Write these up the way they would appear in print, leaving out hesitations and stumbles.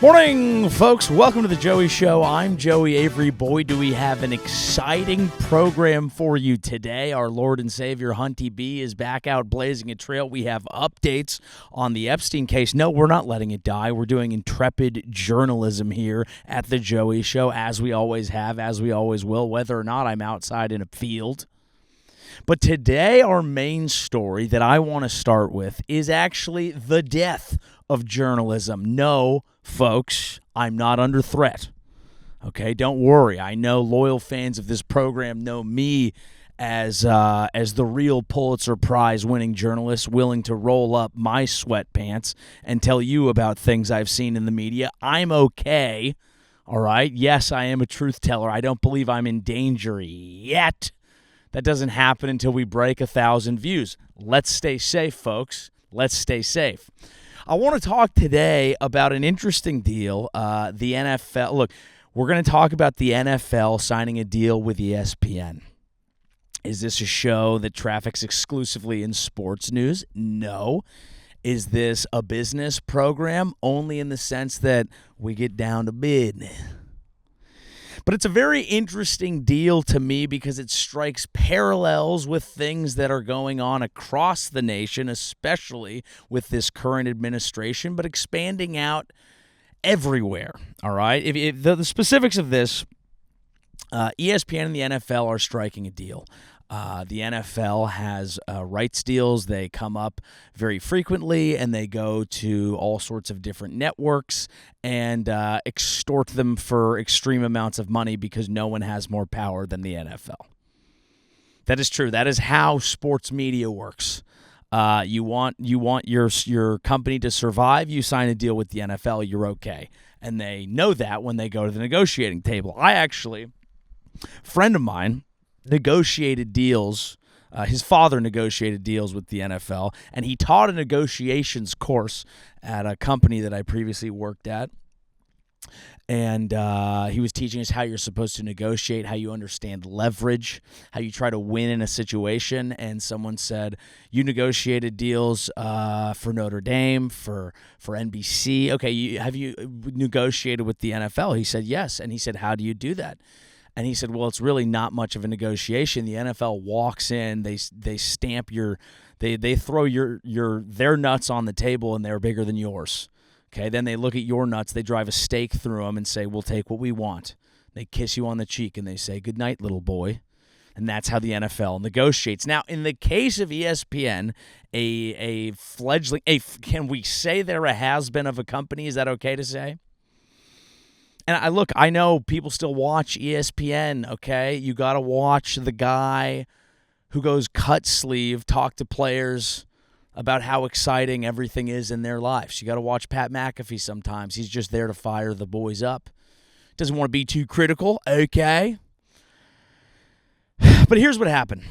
Morning, folks. Welcome to the Joey Show. I'm Joey Avery. Boy, do we have an exciting program for you today. Our Lord and Savior, Hunty B, is back out blazing a trail. We have updates on the Epstein case. No, we're not letting it die. We're doing intrepid journalism here at the Joey Show, as we always have, as we always will, whether or not I'm outside in a field. But today, our main story that I want to start with is actually the death of journalism. No, folks, I'm not under threat. Okay, don't worry. I know loyal fans of this program know me as the real Pulitzer Prize winning journalist willing to roll up my sweatpants and tell you about things I've seen in the media. I'm okay. All right. Yes, I am a truth teller. I don't believe I'm in danger yet. That doesn't happen until we break 1,000 views. Let's stay safe, folks. Let's stay safe. I want to talk today about an interesting deal. The NFL. Look, we're going to talk about the NFL signing a deal with ESPN. Is this a show that traffics exclusively in sports news? No. Is this a business program? Only in the sense that we get down to business. But it's a very interesting deal to me because it strikes parallels with things that are going on across the nation, especially with this current administration, but expanding out everywhere, all right? If the specifics of this, ESPN and the NFL are striking a deal. The NFL has rights deals. They come up very frequently, and they go to all sorts of different networks and extort them for extreme amounts of money because no one has more power than the NFL. That is true. That is how sports media works. You want your company to survive, you sign a deal with the NFL, you're okay. And they know that when they go to the negotiating table. Friend of mine, negotiated deals. His father negotiated deals with the NFL, and he taught a negotiations course at a company that I previously worked at. And he was teaching us how you're supposed to negotiate, how you understand leverage, how you try to win in a situation. And someone said, you negotiated deals for Notre Dame, for NBC. Okay, have you negotiated with the NFL? He said, yes. And he said, how do you do that? And he said, well, it's really not much of a negotiation. The NFL walks in, they stamp they throw their nuts on the table, and they're bigger than yours. Okay, then they look at your nuts, they drive a stake through them and say, we'll take what we want. They kiss you on the cheek and they say, good night, little boy. And that's how the NFL negotiates. Now, in the case of ESPN, a fledgling, can we say they're a has-been of a company? Is that okay to say? And I know people still watch ESPN, okay? You got to watch the guy who goes cut sleeve, talk to players about how exciting everything is in their lives. You got to watch Pat McAfee sometimes. He's just there to fire the boys up. Doesn't want to be too critical, okay? But here's what happened.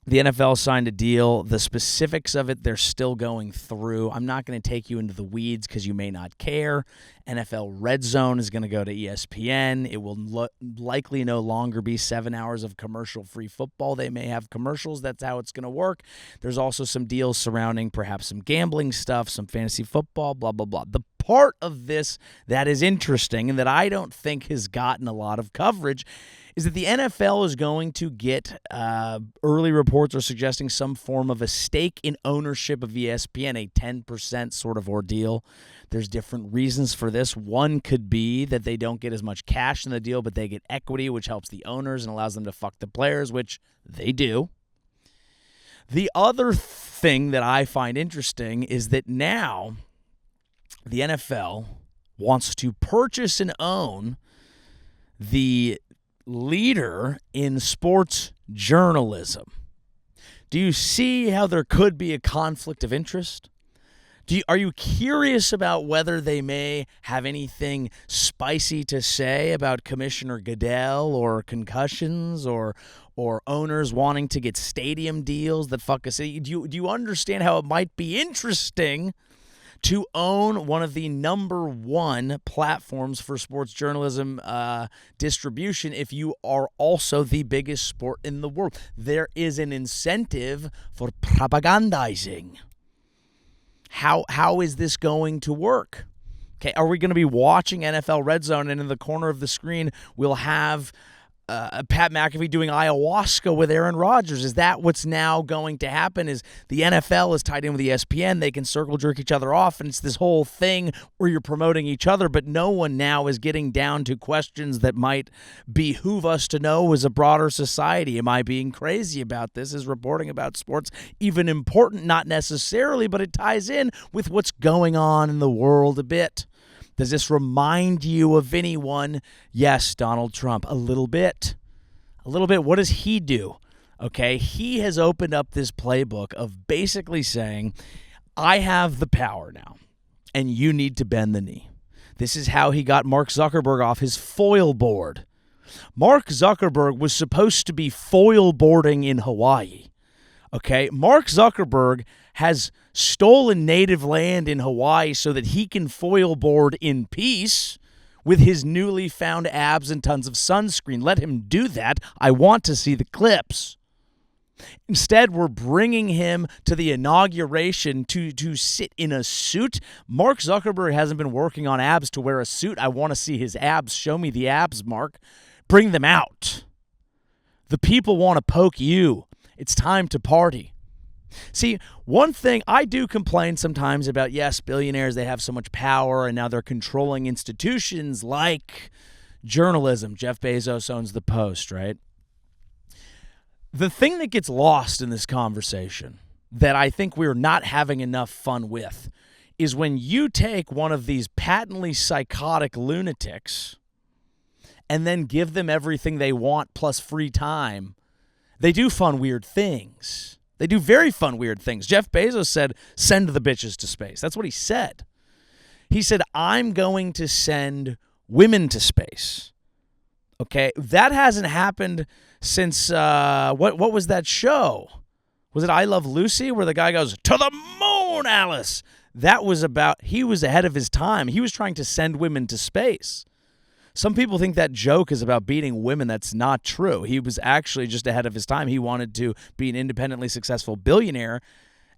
The NFL signed a deal. The specifics of it, they're still going through. I'm not going to take you into the weeds because you may not care. NFL Red Zone is going to go to ESPN. It will likely no longer be 7 hours of commercial-free football. They may have commercials. That's how it's going to work. There's also some deals surrounding perhaps some gambling stuff, some fantasy football, blah, blah, blah. The part of this that is interesting and that I don't think has gotten a lot of coverage is that the NFL is going to get, early reports are suggesting, some form of a stake in ownership of ESPN, a 10% sort of ordeal. There's different reasons for this. One could be that they don't get as much cash in the deal, but they get equity, which helps the owners and allows them to fuck the players, which they do. The other thing that I find interesting is that now the NFL wants to purchase and own the leader in sports journalism. Do you see how there could be a conflict of interest? Are you curious about whether they may have anything spicy to say about Commissioner Goodell or concussions or owners wanting to get stadium deals that fuck a city? Do you understand how it might be interesting to own one of the number one platforms for sports journalism distribution if you are also the biggest sport in the world? There is an incentive for propagandizing. How is this going to work? Okay, are we going to be watching NFL Red Zone and in the corner of the screen we'll have Pat McAfee doing ayahuasca with Aaron Rodgers? Is that what's now going to happen? Is the NFL is tied in with ESPN? They can circle jerk each other off, and it's this whole thing where you're promoting each other, but no one now is getting down to questions that might behoove us to know as a broader society. Am I being crazy about this? Is reporting about sports even important? Not necessarily, but it ties in with what's going on in the world a bit. Does this remind you of anyone? Yes, Donald Trump. A little bit. A little bit. What does he do? Okay, he has opened up this playbook of basically saying, I have the power now, and you need to bend the knee. This is how he got Mark Zuckerberg off his foil board. Mark Zuckerberg was supposed to be foil boarding in Hawaii. Okay, Mark Zuckerberg has stolen native land in Hawaii so that he can foil board in peace with his newly found abs and tons of sunscreen. Let him do that. I want to see the clips. Instead, we're bringing him to the inauguration to sit in a suit. Mark Zuckerberg hasn't been working on abs to wear a suit. I want to see his abs. Show me the abs, Mark. Bring them out. The people want to poke you. It's time to party. See, one thing I do complain sometimes about, yes, billionaires, they have so much power and now they're controlling institutions like journalism. Jeff Bezos owns the Post, right? The thing that gets lost in this conversation that I think we're not having enough fun with is when you take one of these patently psychotic lunatics and then give them everything they want plus free time. They do fun, weird things. They do very fun, weird things. Jeff Bezos said, send the bitches to space. That's what he said. He said, I'm going to send women to space. Okay, that hasn't happened since, what was that show? Was it I Love Lucy, where the guy goes, to the moon, Alice? That was he was ahead of his time. He was trying to send women to space. Some people think that joke is about beating women. That's not true. He was actually just ahead of his time. He wanted to be an independently successful billionaire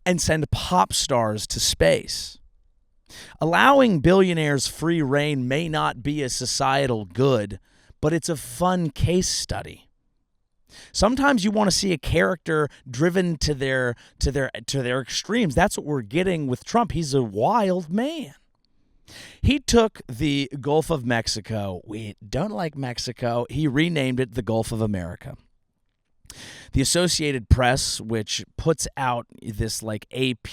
and send pop stars to space. Allowing billionaires free reign may not be a societal good, but it's a fun case study. Sometimes you want to see a character driven to their extremes. That's what we're getting with Trump. He's a wild man. He took the Gulf of Mexico. We don't like Mexico. He renamed it the Gulf of America. The Associated Press, which puts out this like AP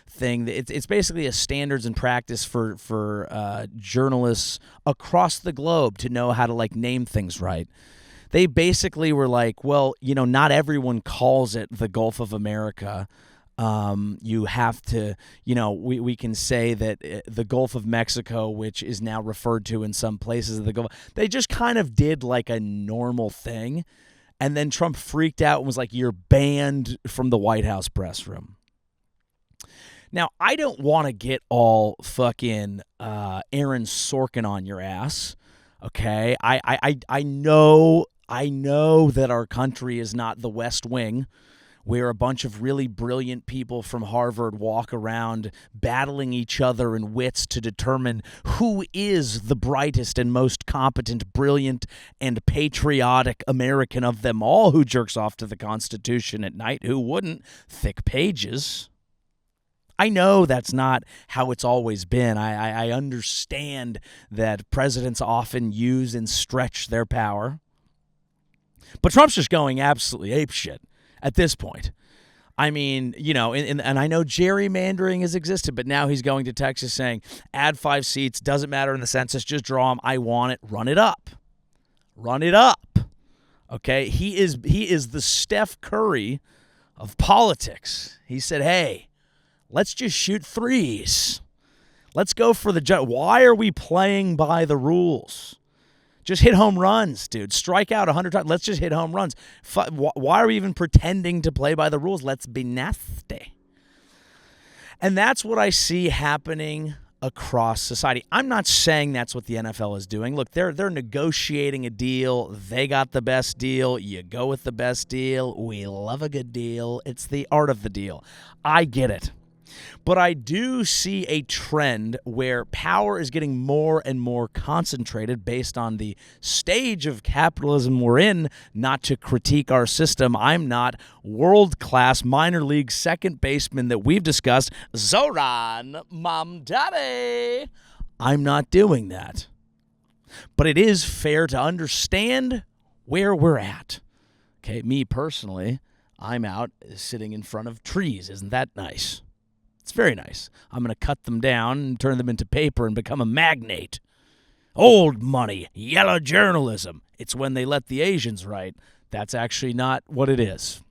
thing, it's basically a standards and practice for journalists across the globe to know how to like name things right. They basically were like, well, not everyone calls it the Gulf of America. You have to, we can say that the Gulf of Mexico, which is now referred to in some places of the Gulf, they just kind of did like a normal thing. And then Trump freaked out and was like, you're banned from the White House press room. Now, I don't want to get all fucking Aaron Sorkin on your ass, okay? I know that our country is not the West Wing, where a bunch of really brilliant people from Harvard walk around battling each other in wits to determine who is the brightest and most competent, brilliant, and patriotic American of them all, who jerks off to the Constitution at night. Who wouldn't? Thick pages. I know that's not how it's always been. I understand that presidents often use and stretch their power. But Trump's just going absolutely apeshit at this point. I mean, and I know gerrymandering has existed, but now he's going to Texas saying, add 5 seats, doesn't matter in the census, just draw them. I want it. Run it up. Run it up. Okay? He is the Steph Curry of politics. He said, hey, let's just shoot threes. Let's go for the why are we playing by the rules? Just hit home runs, dude. Strike out 100 times. Let's just hit home runs. Why are we even pretending to play by the rules? Let's be nasty. And that's what I see happening across society. I'm not saying that's what the NFL is doing. Look, they're negotiating a deal. They got the best deal. You go with the best deal. We love a good deal. It's the art of the deal. I get it. But I do see a trend where power is getting more and more concentrated based on the stage of capitalism we're in. Not to critique our system, I'm not world-class minor league second baseman that we've discussed, Zoran Mamdani. I'm not doing that. But it is fair to understand where we're at. Okay, me personally, I'm out sitting in front of trees. Isn't that nice? It's very nice. I'm going to cut them down and turn them into paper and become a magnate. Old money, yellow journalism. It's when they let the Asians write. That's actually not what it is.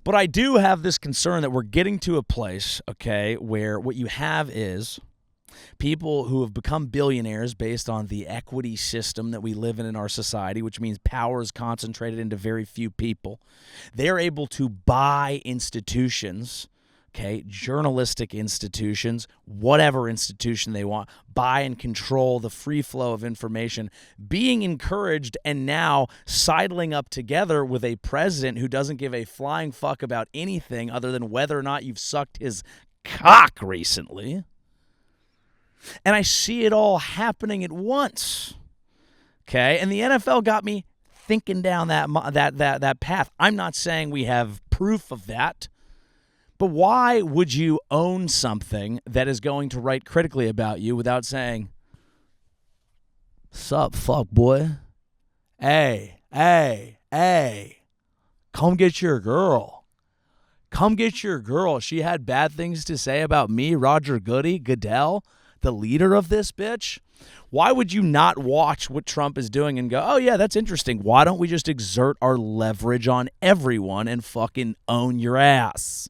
But I do have this concern that we're getting to a place, okay, where what you have is people who have become billionaires based on the equity system that we live in our society, which means power is concentrated into very few people. They're able to buy institutions, okay, journalistic institutions, whatever institution they want, buy and control the free flow of information, being encouraged and now sidling up together with a president who doesn't give a flying fuck about anything other than whether or not you've sucked his cock recently. And I see it all happening at once. Okay? And the NFL got me thinking down that path. I'm not saying we have proof of that. But why would you own something that is going to write critically about you without saying, "Sup, fuck boy? Hey, come get your girl. Come get your girl. She had bad things to say about me, Roger Goodell, the leader of this bitch." Why would you not watch what Trump is doing and go, "Oh yeah, that's interesting. Why don't we just exert our leverage on everyone and fucking own your ass?"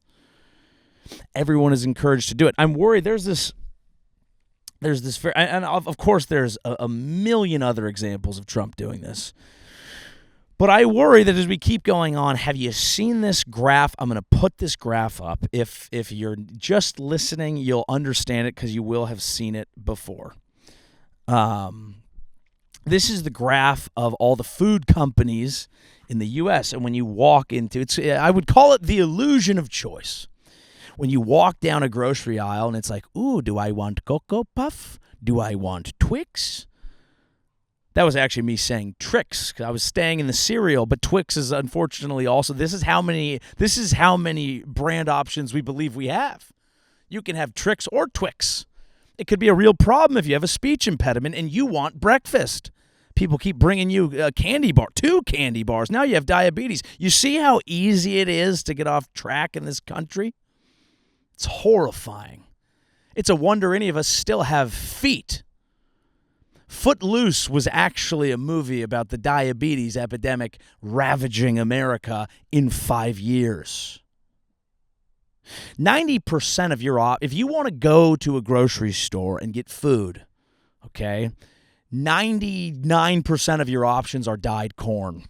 Everyone is encouraged to do it. I'm worried there's this and of course there's a million other examples of Trump doing this. But I worry that as we keep going on, have you seen this graph? I'm going to put this graph up. If you're just listening, you'll understand it because you will have seen it before. This is the graph of all the food companies in the U.S. And when you walk into it, I would call it the illusion of choice. When you walk down a grocery aisle and it's like, ooh, do I want Cocoa Puff? Do I want Twix? That was actually me saying Trix, because I was staying in the cereal, but Twix is unfortunately also, this is how many brand options we believe we have. You can have Trix or Twix. It could be a real problem if you have a speech impediment and you want breakfast. People keep bringing you a candy bar, 2 candy bars. Now you have diabetes. You see how easy it is to get off track in this country? It's horrifying. It's a wonder any of us still have feet. Footloose was actually a movie about the diabetes epidemic ravaging America in 5 years. 90% of your if you want to go to a grocery store and get food, okay, 99% of your options are dyed corn.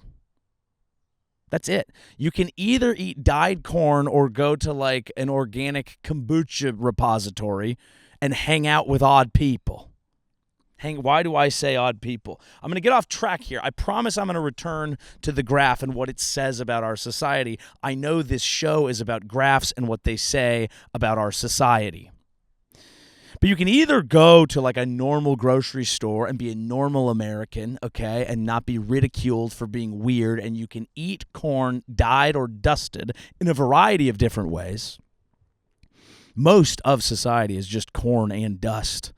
That's it. You can either eat dyed corn or go to like an organic kombucha repository and hang out with odd people. Why do I say odd people? I'm going to get off track here. I promise I'm going to return to the graph and what it says about our society. I know this show is about graphs and what they say about our society. But you can either go to like a normal grocery store and be a normal American, okay, and not be ridiculed for being weird, and you can eat corn dyed or dusted in a variety of different ways. Most of society is just corn and dust.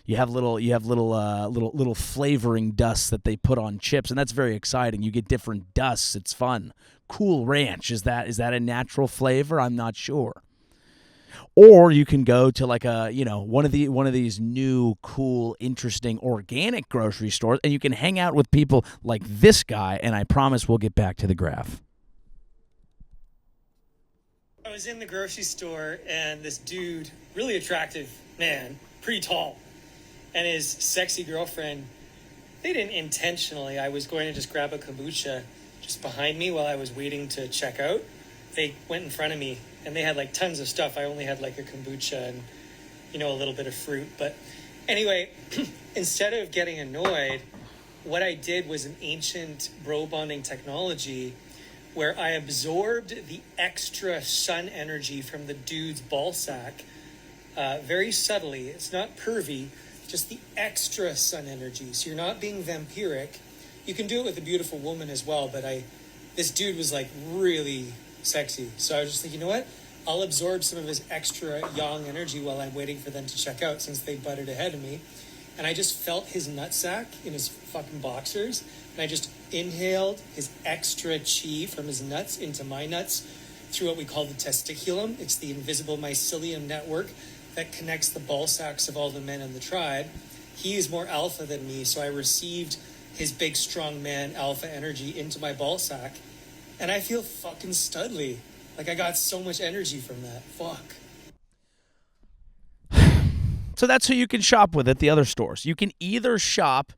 You have little flavoring dusts that they put on chips, and that's very exciting. You get different dusts. It's fun. Cool Ranch, is that a natural flavor? I'm not sure. Or you can go to like one of these new, cool, interesting organic grocery stores, and you can hang out with people like this guy, and I promise we'll get back to the graph. I was in the grocery store, and this dude, really attractive man, pretty tall, and his sexy girlfriend, they didn't intentionally. I was going to just grab a kombucha just behind me while I was waiting to check out. They went in front of me, and they had like tons of stuff. I only had like a kombucha and, a little bit of fruit. But anyway, instead of getting annoyed, what I did was an ancient bro bonding technology where I absorbed the extra sun energy from the dude's ball sack very subtly. It's not pervy, just the extra sun energy. So you're not being vampiric. You can do it with a beautiful woman as well, but this dude was like really sexy. So I was just like, you know what? I'll absorb some of his extra yang energy while I'm waiting for them to check out since they butted ahead of me. And I just felt his nutsack in his fucking boxers. And I just inhaled his extra chi from his nuts into my nuts through what we call the testiculum. It's the invisible mycelium network that connects the ball sacks of all the men in the tribe. He is more alpha than me, so I received his big, strong man alpha energy into my ball sack. And I feel fucking studly. Like, I got so much energy from that. Fuck. So that's who you can shop with at the other stores. You can either shop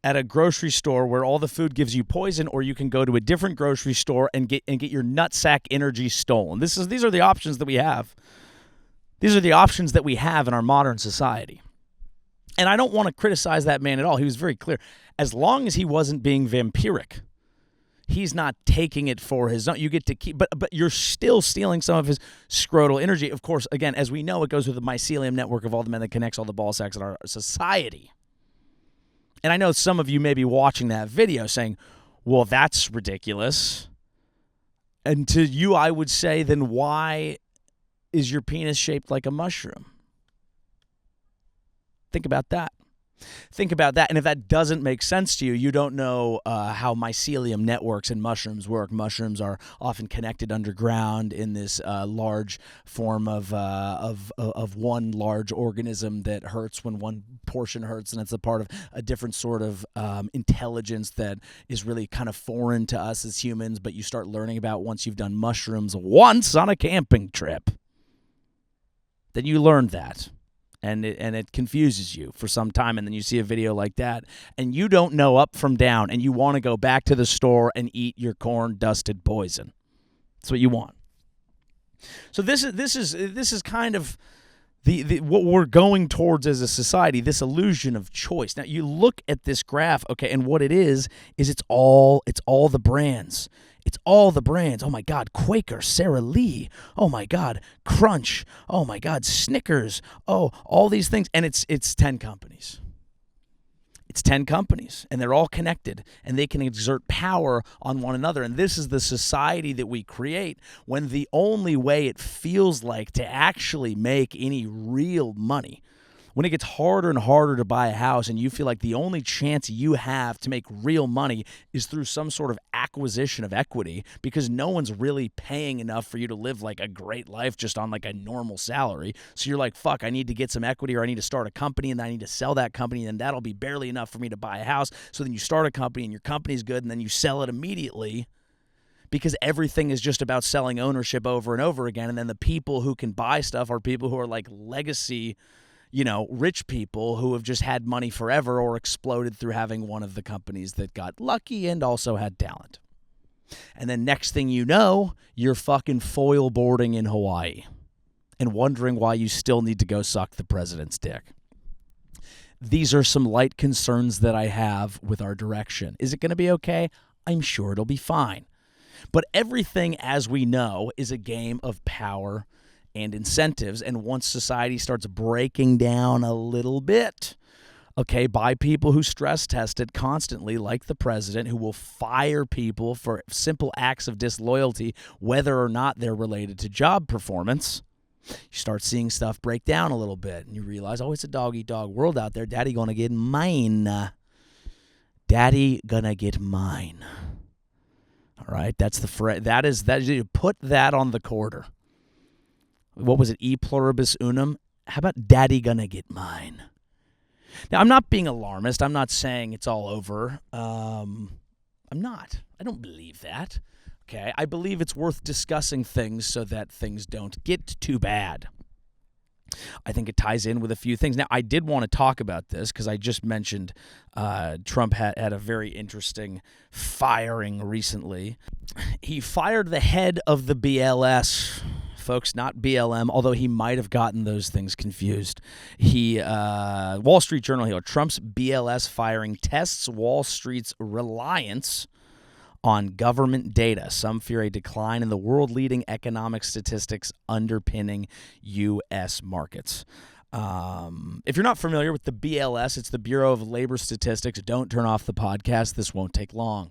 at a grocery store where all the food gives you poison, or you can go to a different grocery store and get your nutsack energy stolen. These are the options that we have. These are the options that we have in our modern society. And I don't want to criticize that man at all. He was very clear. As long as he wasn't being vampiric, he's not taking it for his own. You get to keep, but you're still stealing some of his scrotal energy. Of course, again, as we know, it goes with the mycelium network of all the men that connects all the ball sacks in our society. And I know some of you may be watching that video saying, well, that's ridiculous. And to you, I would say, then why is your penis shaped like a mushroom? Think about that. Think about that. And if that doesn't make sense to you, you don't know how mycelium networks and mushrooms work. Mushrooms are often connected underground in this large form of one large organism that hurts when one portion hurts, and it's a part of a different sort of intelligence that is really kind of foreign to us as humans, but you start learning about once you've done mushrooms once on a camping trip. Then you learn that. And it confuses you for some time, and then you see a video like that, and you don't know up from down, and you want to go back to the store and eat your corn-dusted poison. That's what you want. So this is kind of the what we're going towards as a society, this illusion of choice. Now you look at this graph, okay, and what it is it's all the brands. It's all the brands. Oh, my God, Quaker, Sara Lee. Oh, my God, Crunch. Oh, my God, Snickers. Oh, all these things. And it's 10 companies. It's 10 companies, and they're all connected, and they can exert power on one another. And this is the society that we create when the only way it feels like to actually make any real money, when it gets harder and harder to buy a house and you feel like the only chance you have to make real money is through some sort of acquisition of equity because no one's really paying enough for you to live like a great life just on like a normal salary. So you're like, fuck, I need to get some equity, or I need to start a company, and then I need to sell that company, and that'll be barely enough for me to buy a house. So then you start a company and your company's good, and then you sell it immediately because everything is just about selling ownership over and over again. And then the people who can buy stuff are people who are like legacy, rich people who have just had money forever or exploded through having one of the companies that got lucky and also had talent. And then next thing you know, you're fucking foil boarding in Hawaii and wondering why you still need to go suck the president's dick. These are some light concerns that I have with our direction. Is it going to be okay? I'm sure it'll be fine. But everything, as we know, is a game of power and incentives, and once society starts breaking down a little bit, okay, by people who stress test it constantly, like the president, who will fire people for simple acts of disloyalty, whether or not they're related to job performance, you start seeing stuff break down a little bit, and you realize, oh, it's a dog-eat-dog world out there. Daddy gonna get mine. Daddy gonna get mine. All right, that's the phrase. That is you put that on the quarter. What was it? E pluribus unum. How about daddy gonna get mine? Now, I'm not being alarmist. I'm not saying it's all over. I'm not. I don't believe that. Okay. I believe it's worth discussing things so that things don't get too bad. I think it ties in with a few things. Now, I did want to talk about this because I just mentioned Trump had a very interesting firing recently. He fired the head of the BLS. Folks, not BLM, although he might have gotten those things confused. Wall Street Journal here, Trump's BLS firing tests Wall Street's reliance on government data. Some fear a decline in the world-leading economic statistics underpinning U.S. markets. If you're not familiar with the BLS, it's the Bureau of Labor Statistics. Don't turn off the podcast. This won't take long.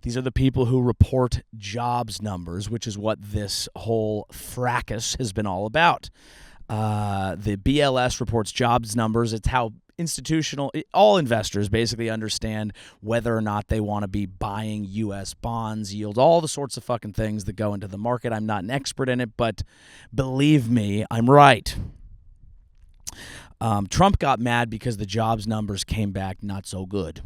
These are the people who report jobs numbers, which is what this whole fracas has been all about. The BLS reports jobs numbers. It's how all investors basically understand whether or not they want to be buying U.S. bonds, yield, all the sorts of fucking things that go into the market. I'm not an expert in it, but believe me, I'm right. Trump got mad because the jobs numbers came back not so good.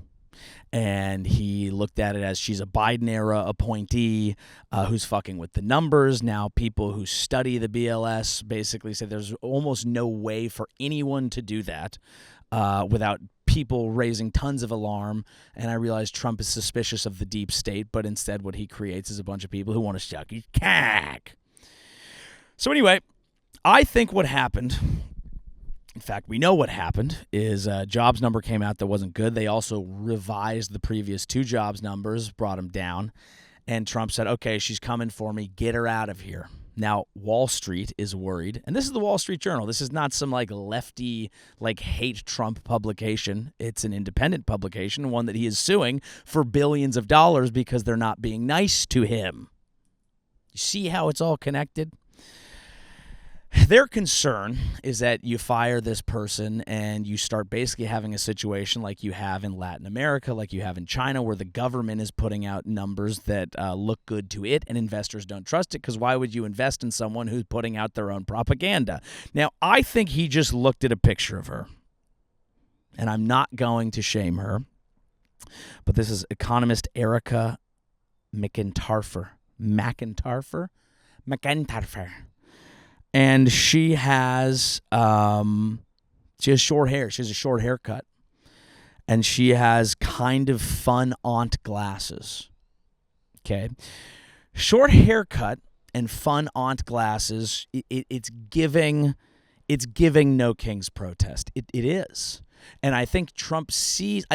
And he looked at it as she's a Biden-era appointee who's fucking with the numbers. Now, people who study the BLS basically say there's almost no way for anyone to do that without people raising tons of alarm. And I realize Trump is suspicious of the deep state, but instead what he creates is a bunch of people who want to shuck his cock. So anyway, I think what happened... In fact, we know what happened is a jobs number came out that wasn't good. They also revised the previous two jobs numbers, brought them down. And Trump said, okay, she's coming for me. Get her out of here. Now, Wall Street is worried. And this is the Wall Street Journal. This is not some lefty, hate Trump publication. It's an independent publication, one that he is suing for billions of dollars because they're not being nice to him. You see how it's all connected? Their concern is that you fire this person and you start basically having a situation like you have in Latin America, like you have in China, where the government is putting out numbers that look good to it and investors don't trust it, because why would you invest in someone who's putting out their own propaganda? Now, I think he just looked at a picture of her, and I'm not going to shame her, but this is economist Erica McIntarfer. And she has short hair. She has a short haircut. And she has kind of fun aunt glasses. Okay. Short haircut and fun aunt glasses, it's giving no king's protest. It is. And I think Trump sees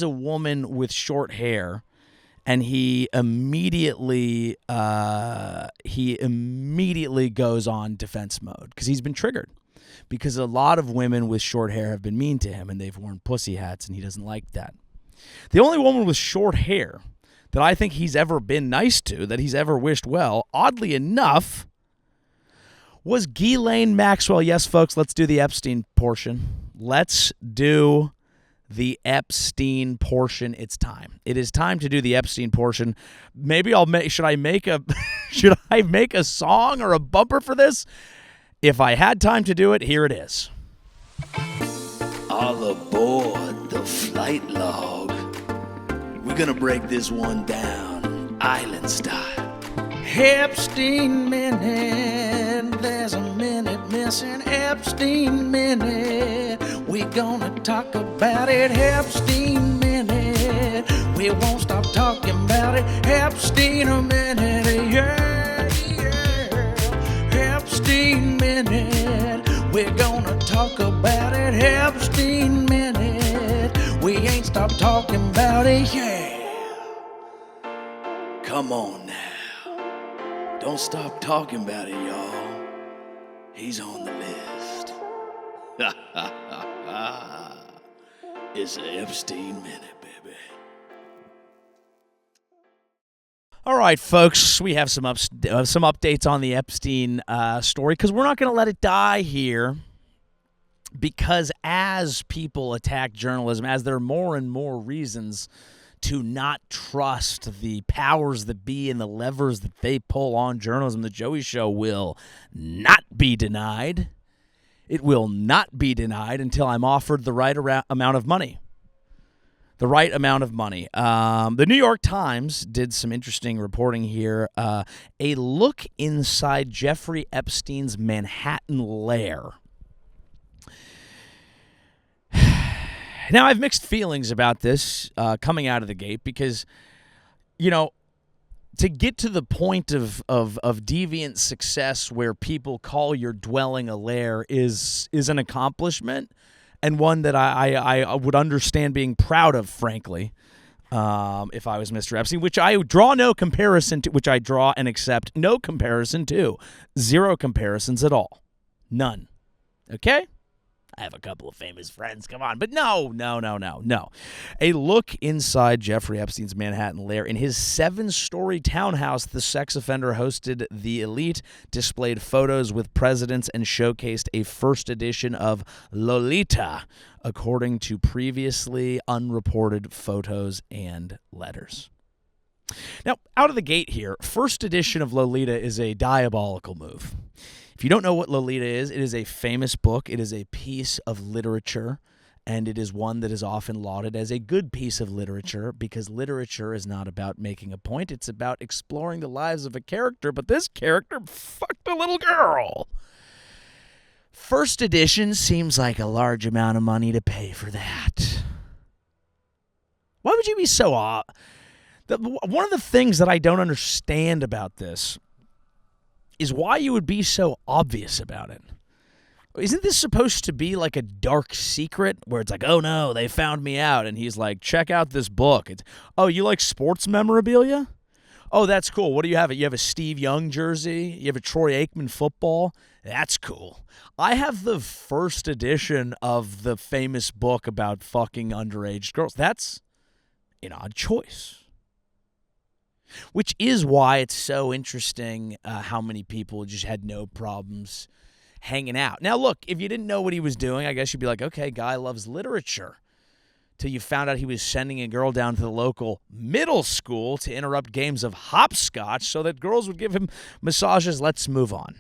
a woman with short hair, and he immediately goes on defense mode because he's been triggered. Because a lot of women with short hair have been mean to him, and they've worn pussy hats, and he doesn't like that. The only woman with short hair that I think he's ever been nice to, that he's ever wished well, oddly enough, was Ghislaine Maxwell. Yes, folks, let's do the Epstein portion. Let's do the Epstein portion. It's time. It is time to do the Epstein portion. Maybe should I make a song or a bumper for this? If I had time to do it, here it is. All aboard the flight log. We're gonna break this one down, island style. Epstein Minute, there's a minute missing. Epstein Minute, we're gonna talk about it. Epstein Minute, we won't stop talking about it. Epstein Minute, yeah, yeah. Epstein Minute, we're gonna talk about it. Epstein Minute, we ain't stopped talking about it, yeah. Come on now. Don't stop talking about it, y'all. He's on the list. It's the Epstein Minute, baby. All right, folks, we have some updates on the Epstein story, because we're not going to let it die here, because as people attack journalism, as there are more and more reasons to not trust the powers that be and the levers that they pull on journalism, the Joey Show will not be denied. It will not be denied until I'm offered the right amount of money. The right amount of money. The New York Times did some interesting reporting here. A look inside Jeffrey Epstein's Manhattan lair. Now, I have mixed feelings about this coming out of the gate because, to get to the point of deviant success where people call your dwelling a lair is an accomplishment, and one that I would understand being proud of, frankly. if I was Mr. Epstein, which I draw no comparison to, which I draw and accept no comparison to. Zero comparisons at all. None. Okay? I have a couple of famous friends, come on. But no. A look inside Jeffrey Epstein's Manhattan lair. In his 7-story townhouse, the sex offender hosted the elite, displayed photos with presidents, and showcased a first edition of Lolita, according to previously unreported photos and letters. Now, out of the gate here, first edition of Lolita is a diabolical move. If you don't know what Lolita is, it is a famous book. It is a piece of literature, and it is one that is often lauded as a good piece of literature because literature is not about making a point. It's about exploring the lives of a character, but this character fucked a little girl. First edition seems like a large amount of money to pay for that. Why would you be so odd? One of the things that I don't understand about this is why you would be so obvious about it. Isn't this supposed to be like a dark secret where it's like, oh no, they found me out, and he's like, check out this book. It's, oh, you like sports memorabilia? Oh, that's cool. What do you have? You have a Steve Young jersey? You have a Troy Aikman football? That's cool. I have the first edition of the famous book about fucking underage girls. That's an odd choice. Which is why it's so interesting how many people just had no problems hanging out. Now, look, if you didn't know what he was doing, I guess you'd be like, okay, guy loves literature. Till you found out he was sending a girl down to the local middle school to interrupt games of hopscotch so that girls would give him massages. Let's move on.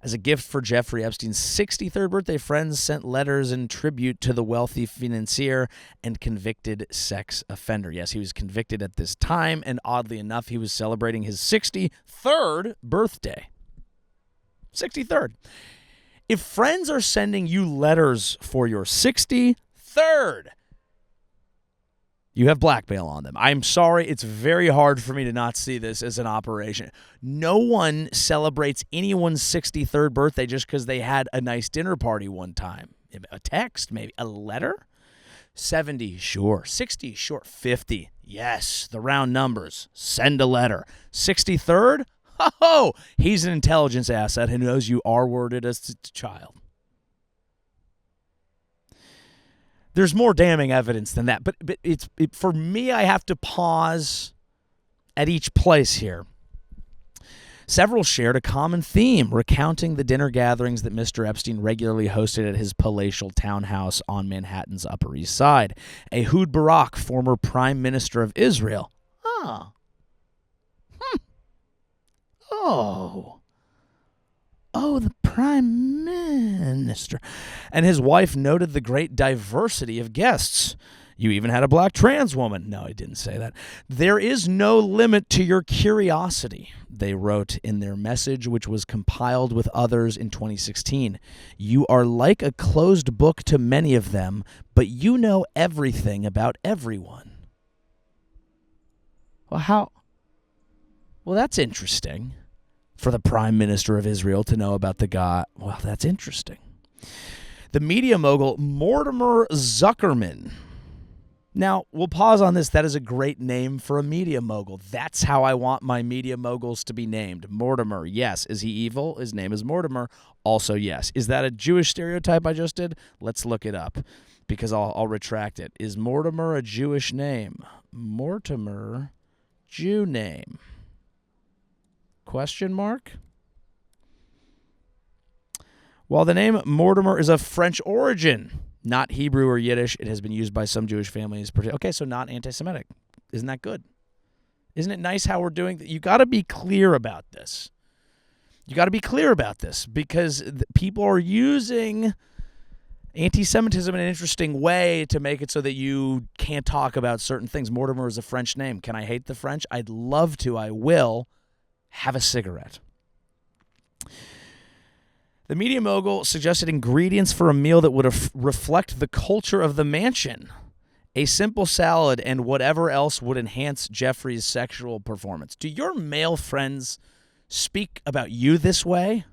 As a gift for Jeffrey Epstein's 63rd birthday, friends sent letters in tribute to the wealthy financier and convicted sex offender. Yes, he was convicted at this time, and oddly enough, he was celebrating his 63rd birthday. 63rd. If friends are sending you letters for your 63rd, you have blackmail on them. I'm sorry. It's very hard for me to not see this as an operation. No one celebrates anyone's 63rd birthday just because they had a nice dinner party one time. A text, maybe. A letter? 70, sure. 60, sure. 50, yes. The round numbers. Send a letter. 63rd? Ho-ho! He's an intelligence asset who knows you R-worded as a child. There's more damning evidence than that, but for me, I have to pause at each place here. Several shared a common theme, recounting the dinner gatherings that Mr. Epstein regularly hosted at his palatial townhouse on Manhattan's Upper East Side. Ehud Barak, former Prime Minister of Israel. Oh, the Prime Minister. And his wife noted the great diversity of guests. You even had a black trans woman. No, I didn't say that. There is no limit to your curiosity, they wrote in their message, which was compiled with others in 2016. You are like a closed book to many of them, but you know everything about everyone. Well, that's interesting. For the Prime Minister of Israel to know about the guy. Well, that's interesting. The media mogul Mortimer Zuckerman. Now, we'll pause on this. That is a great name for a media mogul. That's how I want my media moguls to be named. Mortimer, yes. Is he evil? His name is Mortimer. Also, yes. Is that a Jewish stereotype I just did? Let's look it up because I'll retract it. Is Mortimer a Jewish name? Mortimer, Jew name. Question mark? While the name Mortimer is of French origin, not Hebrew or Yiddish, it has been used by some Jewish families. Okay, so not anti-Semitic. Isn't that good? Isn't it nice how we're doing that? You got to be clear about this. Because people are using anti-Semitism in an interesting way to make it so that you can't talk about certain things. Mortimer is a French name. Can I hate the French? I'd love to. I will. Have a cigarette. The media mogul suggested ingredients for a meal that would reflect the culture of the mansion. A simple salad and whatever else would enhance Jeffrey's sexual performance. Do your male friends speak about you this way?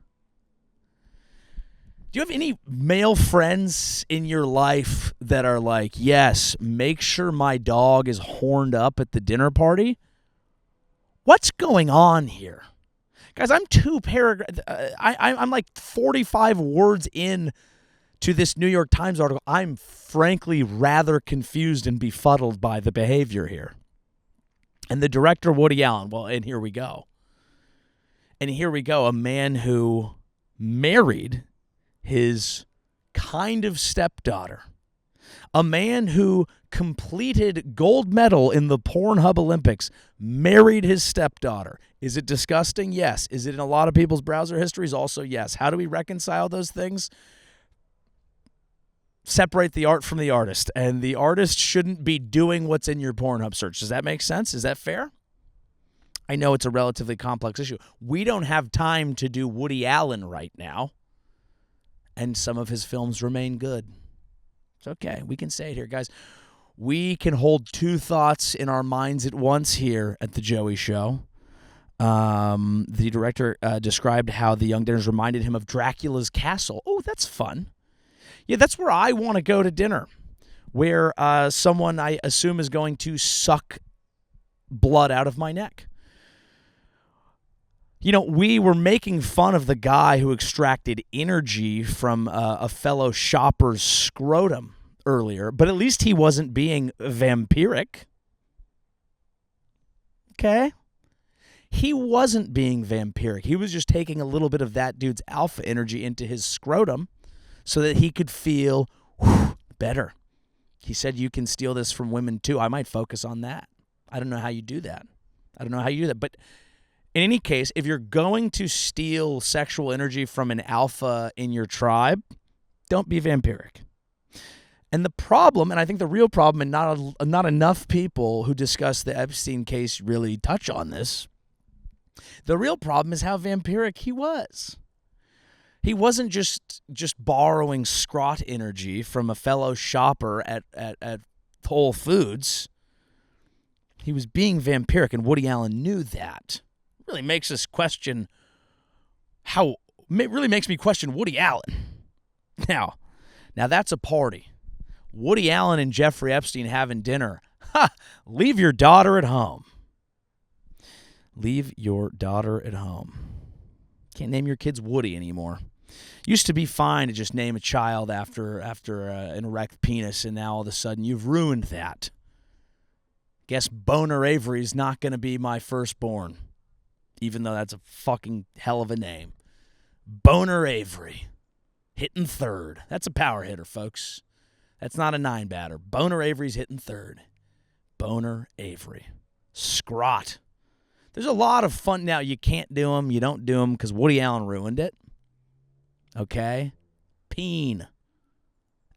Do you have any male friends in your life that are like, yes, make sure my dog is horned up at the dinner party? What's going on here? Guys, I'm I'm like 45 words in to this New York Times article. I'm frankly rather confused and befuddled by the behavior here. And the director, Woody Allen, well, and here we go. A man who married his kind of stepdaughter. A man who completed gold medal in the Pornhub Olympics married his stepdaughter. Is it disgusting? Yes. Is it in a lot of people's browser histories? Also, yes. How do we reconcile those things? Separate the art from the artist. And the artist shouldn't be doing what's in your Pornhub search. Does that make sense? Is that fair? I know it's a relatively complex issue. We don't have time to do Woody Allen right now. And some of his films remain good. It's okay. We can say it here, guys. We can hold two thoughts in our minds at once here at the Joey Show. The director described how the young dinners reminded him of Dracula's castle. Oh, that's fun. Yeah, that's where I want to go to dinner, where someone I assume is going to suck blood out of my neck. You know, we were making fun of the guy who extracted energy from a fellow shopper's scrotum earlier, but at least he wasn't being vampiric. Okay? He wasn't being vampiric. He was just taking a little bit of that dude's alpha energy into his scrotum so that he could feel better. He said you can steal this from women too. I might focus on that. I don't know how you do that. But in any case, if you're going to steal sexual energy from an alpha in your tribe, don't be vampiric. And the problem, and I think the real problem, and not enough people who discuss the Epstein case really touch on this, the real problem is how vampiric he was. He wasn't just borrowing scrot energy from a fellow shopper at Whole Foods. He was being vampiric, and Woody Allen knew that. Really makes us question really makes me question Woody Allen. Now that's a party. Woody Allen and Jeffrey Epstein having dinner. Leave your daughter at home. Leave your daughter at home. Can't name your kids Woody anymore. Used to be fine to just name a child after an erect penis, and now all of a sudden you've ruined that. Guess Boner Avery's not going to be my firstborn, even though that's a fucking hell of a name. Boner Avery, hitting third. That's a power hitter, folks. That's not a 9-batter. Boner Avery's hitting third. Boner Avery. Scrot. There's a lot of fun. Now, you can't do them. You don't do them because Woody Allen ruined it. Okay? Peen.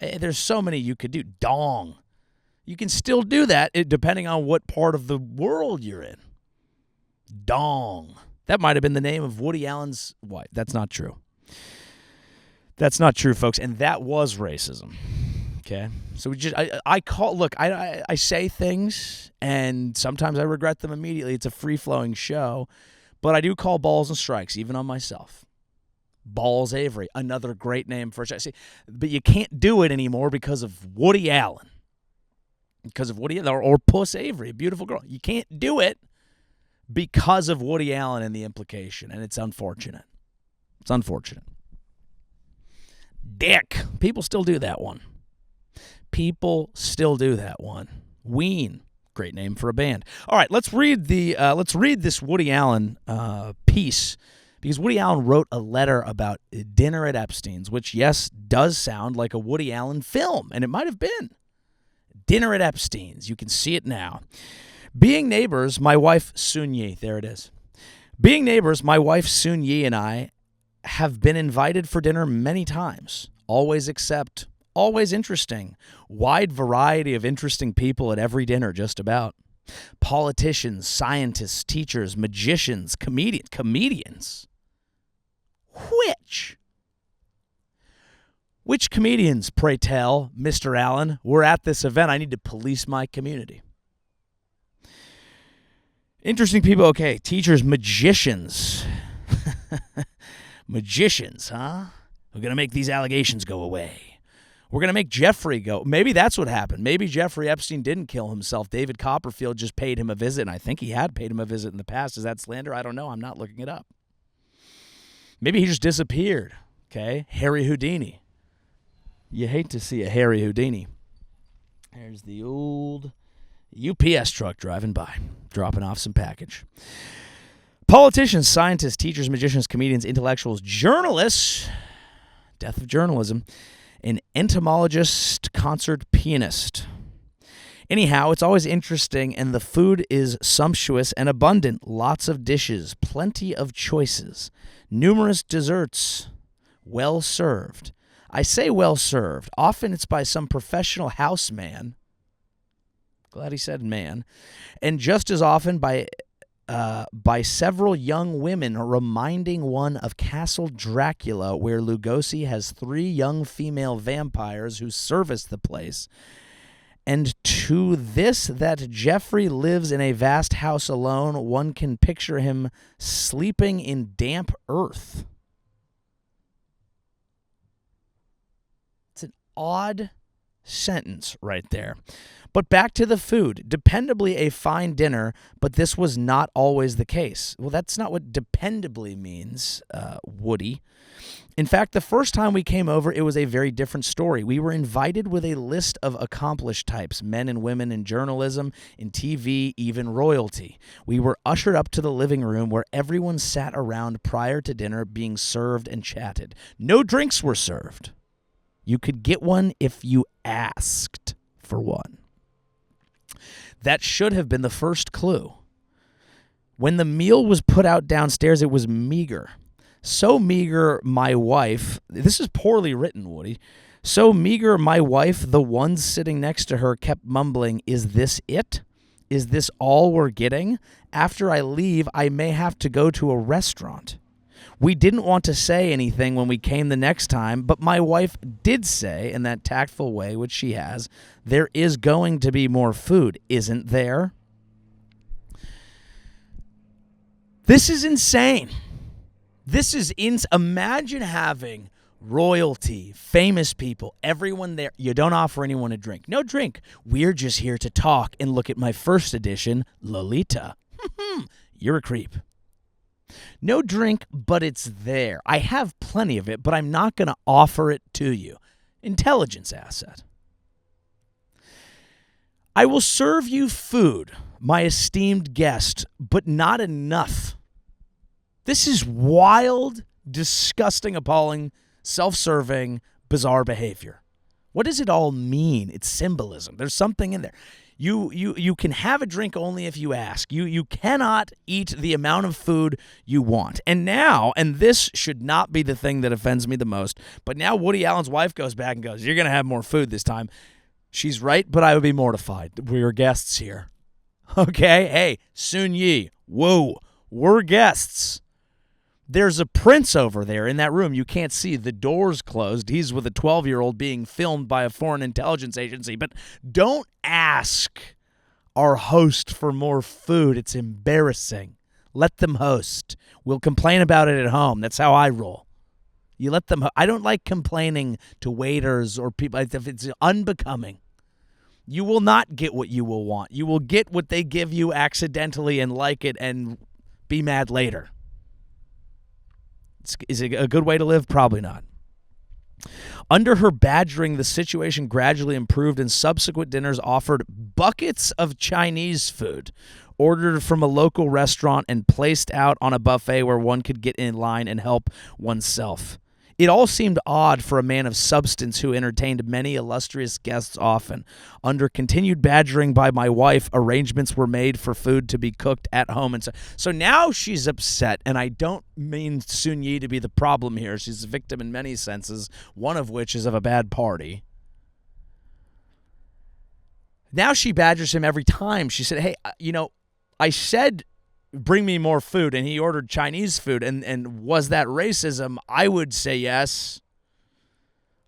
There's so many you could do. Dong. You can still do that depending on what part of the world you're in. Dong. That might have been the name of Woody Allen's wife. That's not true. That's not true, folks. And that was racism. Okay? So I say things, and sometimes I regret them immediately. It's a free-flowing show. But I do call balls and strikes, even on myself. Balls Avery, another great name for a show. See, but you can't do it anymore because of Woody Allen. Because of Woody Allen, or Puss Avery, a beautiful girl. You can't do it because of Woody Allen and the implication, and it's unfortunate. It's unfortunate. Dick. People still do that one. Ween. Great name for a band. All right, let's read this Woody Allen piece, because Woody Allen wrote a letter about dinner at Epstein's, which, yes, does sound like a Woody Allen film, and it might have been. Dinner at Epstein's. You can see it now. Being neighbors, my wife Sun Yi, there it is. Being neighbors, my wife Sun Yi and I have been invited for dinner many times. Always interesting. Wide variety of interesting people at every dinner, just about. Politicians, scientists, teachers, magicians, comedians. Which comedians, pray tell, Mr. Allen, were at this event? I need to police my community. Interesting people, okay. Teachers, magicians. Magicians, huh? We're going to make these allegations go away. We're going to make Jeffrey go. Maybe that's what happened. Maybe Jeffrey Epstein didn't kill himself. David Copperfield just paid him a visit, and I think he had paid him a visit in the past. Is that slander? I don't know. I'm not looking it up. Maybe he just disappeared, okay? Harry Houdini. You hate to see a Harry Houdini. There's the old UPS truck driving by, dropping off some package. Politicians, scientists, teachers, magicians, comedians, intellectuals, journalists, death of journalism, an entomologist, concert pianist. Anyhow, it's always interesting, and the food is sumptuous and abundant. Lots of dishes, plenty of choices, numerous desserts, well served. I say well served. Often it's by some professional houseman. Glad he said man. And just as often by several young women, reminding one of Castle Dracula, where Lugosi has 3 young female vampires who service the place. And to this, that Jeffrey lives in a vast house alone, one can picture him sleeping in damp earth. It's an odd sentence right there. But back to the food. Dependably a fine dinner, but this was not always the case. Well, that's not what dependably means, Woody. In fact, the first time we came over, it was a very different story. We were invited with a list of accomplished types, men and women in journalism, in TV, even royalty. We were ushered up to the living room where everyone sat around prior to dinner being served and chatted. No drinks were served. You could get one if you asked for one. That should have been the first clue. When the meal was put out downstairs, it was meager. So meager, my wife, this is poorly written, Woody. So meager, my wife, the one sitting next to her, kept mumbling, "Is this it? Is this all we're getting? After I leave, I may have to go to a restaurant." We didn't want to say anything when we came the next time, but my wife did say, in that tactful way, which she has, "There is going to be more food, isn't there?" This is insane. Imagine having royalty, famous people, everyone there. You don't offer anyone a drink. No drink. We're just here to talk and look at my first edition, Lolita. You're a creep. No drink, but it's there. I have plenty of it, but I'm not going to offer it to you. Intelligence asset. I will serve you food, my esteemed guest, but not enough. This is wild, disgusting, appalling, self-serving, bizarre behavior. What does it all mean? It's symbolism. There's something in there. You can have a drink only if you ask. You cannot eat the amount of food you want. And now, and this should not be the thing that offends me the most, but now Woody Allen's wife goes back and goes, "You're going to have more food this time." She's right, but I would be mortified. We're guests here. Okay? Hey, Sun Yi. Whoa. We're guests. There's a prince over there in that room. You can't see. The door's closed. He's with a 12-year-old being filmed by a foreign intelligence agency. But don't ask our host for more food. It's embarrassing. Let them host. We'll complain about it at home. That's how I roll. You let them. I don't like complaining to waiters or people. If it's unbecoming. You will not get what you will want. You will get what they give you accidentally and like it and be mad later. Is it a good way to live? Probably not. Under her badgering, the situation gradually improved, and subsequent dinners offered buckets of Chinese food, ordered from a local restaurant and placed out on a buffet where one could get in line and help oneself. It all seemed odd for a man of substance who entertained many illustrious guests often. Under continued badgering by my wife, arrangements were made for food to be cooked at home. And so now she's upset, and I don't mean Sun Yi to be the problem here. She's a victim in many senses, one of which is of a bad party. Now she badgers him every time. She said, "Hey, I said bring me more food," and he ordered Chinese food, and was that racism? I would say yes.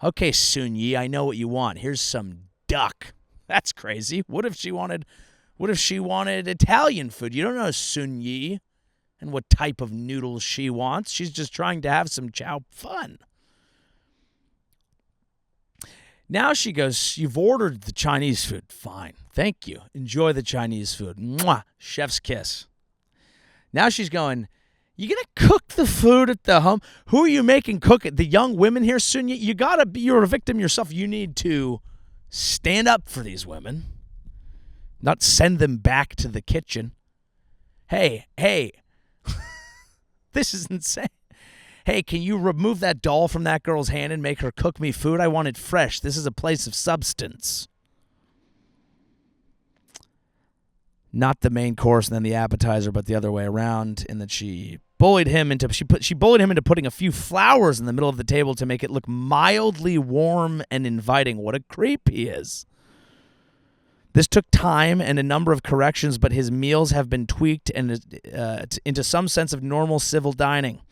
Okay, Sun Yi, I know what you want. Here's some duck. That's crazy. What if she wanted Italian food? You don't know Sun Yi and what type of noodles she wants. She's just trying to have some chow fun. Now she goes, you've ordered the Chinese food. Fine. Thank you. Enjoy the Chinese food. Mwah. Chef's kiss. Now she's going, you going to cook the food at the home? Who are you making cook it? The young women here, Soon, you're a victim yourself. You need to stand up for these women, not send them back to the kitchen. Hey, this is insane. Hey, can you remove that doll from that girl's hand and make her cook me food? I want it fresh. This is a place of substance. Not the main course and then the appetizer, but the other way around, in that she bullied him into putting a few flowers in the middle of the table to make it look mildly warm and inviting. What a creep he is. This took time and a number of corrections, but his meals have been tweaked and into some sense of normal civil dining.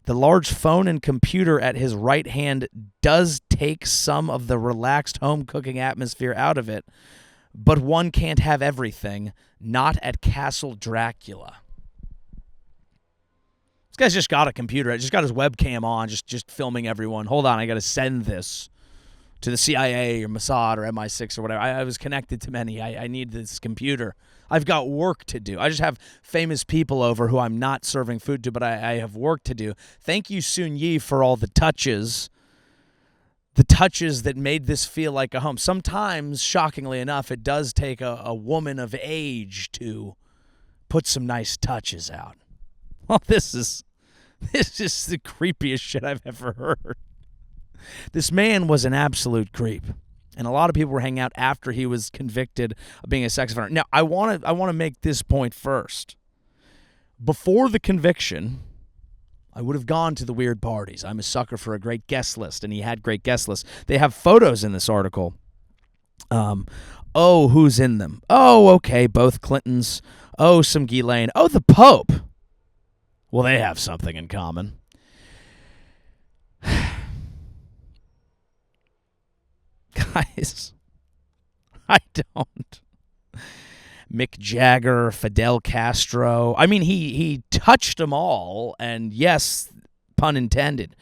The large phone and computer at his right hand does take some of the relaxed home cooking atmosphere out of it, but one can't have everything, not at Castle Dracula. This guy's just got a computer. Just got his webcam on, just filming everyone. Hold on, I got to send this to the CIA or Mossad or MI6 or whatever. I was connected to many. I need this computer. I've got work to do. I just have famous people over who I'm not serving food to, but I have work to do. Thank you, Soon Yi, for all the touches that made this feel like a home. Sometimes, shockingly enough, it does take a woman of age to put some nice touches out. Well, this is the creepiest shit I've ever heard. This man was an absolute creep. And a lot of people were hanging out after he was convicted of being a sex offender. Now, I want to make this point first. Before the conviction, I would have gone to the weird parties. I'm a sucker for a great guest list, and he had great guest lists. They have photos in this article. Who's in them? Oh, okay, both Clintons. Oh, some Ghislaine. Oh, the Pope. Well, they have something in common. Guys, I don't. Mick Jagger, Fidel Castro. I mean, he touched them all, and yes, pun intended.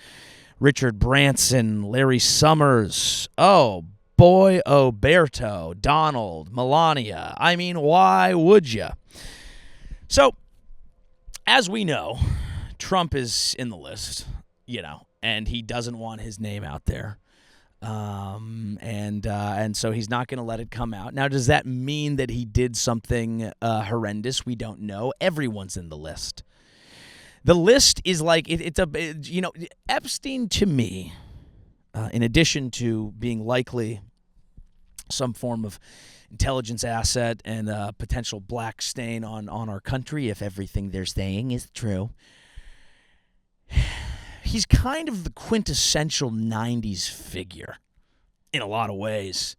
Richard Branson, Larry Summers. Oh, boy, Oberto, Donald, Melania. I mean, why would you? So, as we know, Trump is in the list, and he doesn't want his name out there. And so he's not going to let it come out. Now, does that mean that he did something horrendous? We don't know. Everyone's in the list. The list is like Epstein, to me, in addition to being likely some form of intelligence asset and a potential black stain on our country, if everything they're saying is true. He's kind of the quintessential 90s figure in a lot of ways.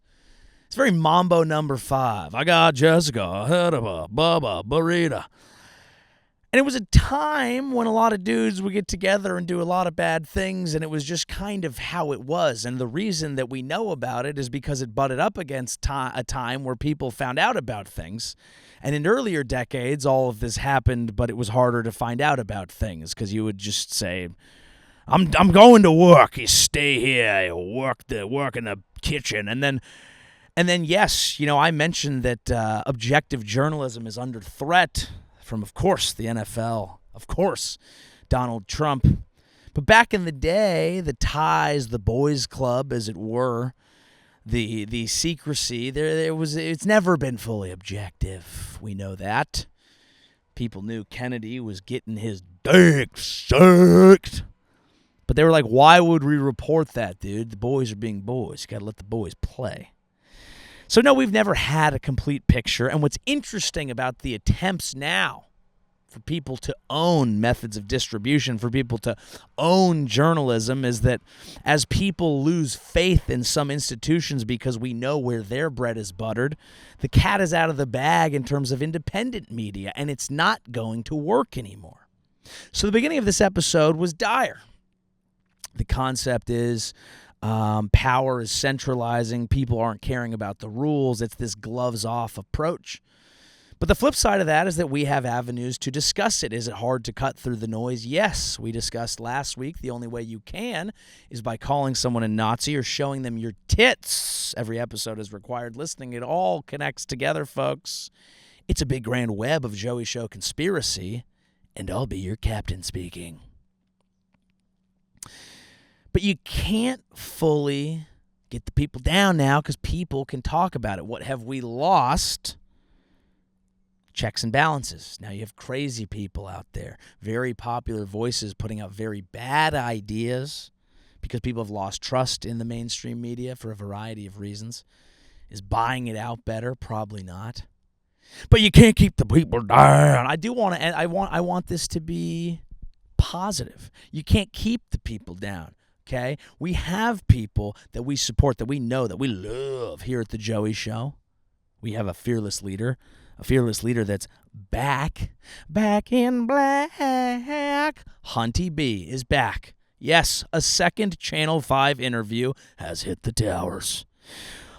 It's very Mambo number 5. I got Jessica, ahead of a Bubba, Burrito. And it was a time when a lot of dudes would get together and do a lot of bad things, and it was just kind of how it was. And the reason that we know about it is because it butted up against a time where people found out about things. And in earlier decades, all of this happened, but it was harder to find out about things because you would just say, I'm going to work. You stay here. You work in the kitchen, and then yes, I mentioned that objective journalism is under threat from, of course, the NFL, of course, Donald Trump. But back in the day, the ties, the boys' club, as it were, the secrecy, it's never been fully objective. We know that. People knew Kennedy was getting his dick sucked. But they were like, why would we report that, dude? The boys are being boys. You got to let the boys play. So, no, we've never had a complete picture. And what's interesting about the attempts now for people to own methods of distribution, for people to own journalism, is that as people lose faith in some institutions because we know where their bread is buttered, the cat is out of the bag in terms of independent media, and it's not going to work anymore. So the beginning of this episode was dire. The concept is power is centralizing. People aren't caring about the rules. It's this gloves-off approach. But the flip side of that is that we have avenues to discuss it. Is it hard to cut through the noise? Yes. We discussed last week the only way you can is by calling someone a Nazi or showing them your tits. Every episode is required listening. It all connects together, folks. It's a big grand web of Joey Show conspiracy, and I'll be your captain speaking. But you can't fully get the people down now because people can talk about it. What have we lost? Checks and balances. Now you have crazy people out there, very popular voices putting out very bad ideas because people have lost trust in the mainstream media for a variety of reasons. Is buying it out better? Probably not. But you can't keep the people down. I do want to, and I want this to be positive. You can't keep the people down. Okay? We have people that we support, that we know, that we love here at the Joey Show. We have a fearless leader that's back in black. Hunty B is back. Yes, a second Channel 5 interview has hit the towers.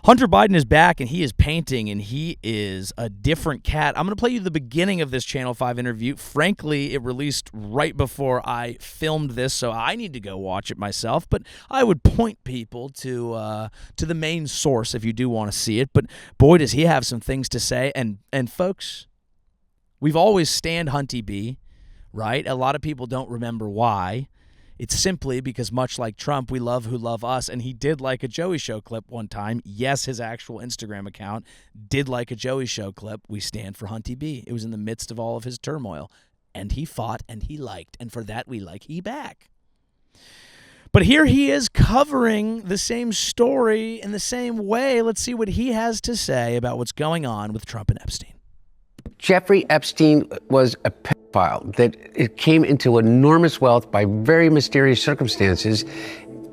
Hunter Biden is back, and he is painting, and he is a different cat. I'm going to play you the beginning of this Channel 5 interview. Frankly, it released right before I filmed this, so I need to go watch it myself. But I would point people to the main source if you do want to see it. But boy, does he have some things to say. And folks, we've always stand Hunty B, right? A lot of people don't remember why. It's simply because, much like Trump, we love who love us, and he did like a Joey Show clip one time. Yes, his actual Instagram account did like a Joey Show clip. We stand for Hunty B. It was in the midst of all of his turmoil, and he fought, and he liked, and for that we like he back. But here he is covering the same story in the same way. Let's see what he has to say about what's going on with Trump and Epstein. Jeffrey Epstein was a pedophile that it came into enormous wealth by very mysterious circumstances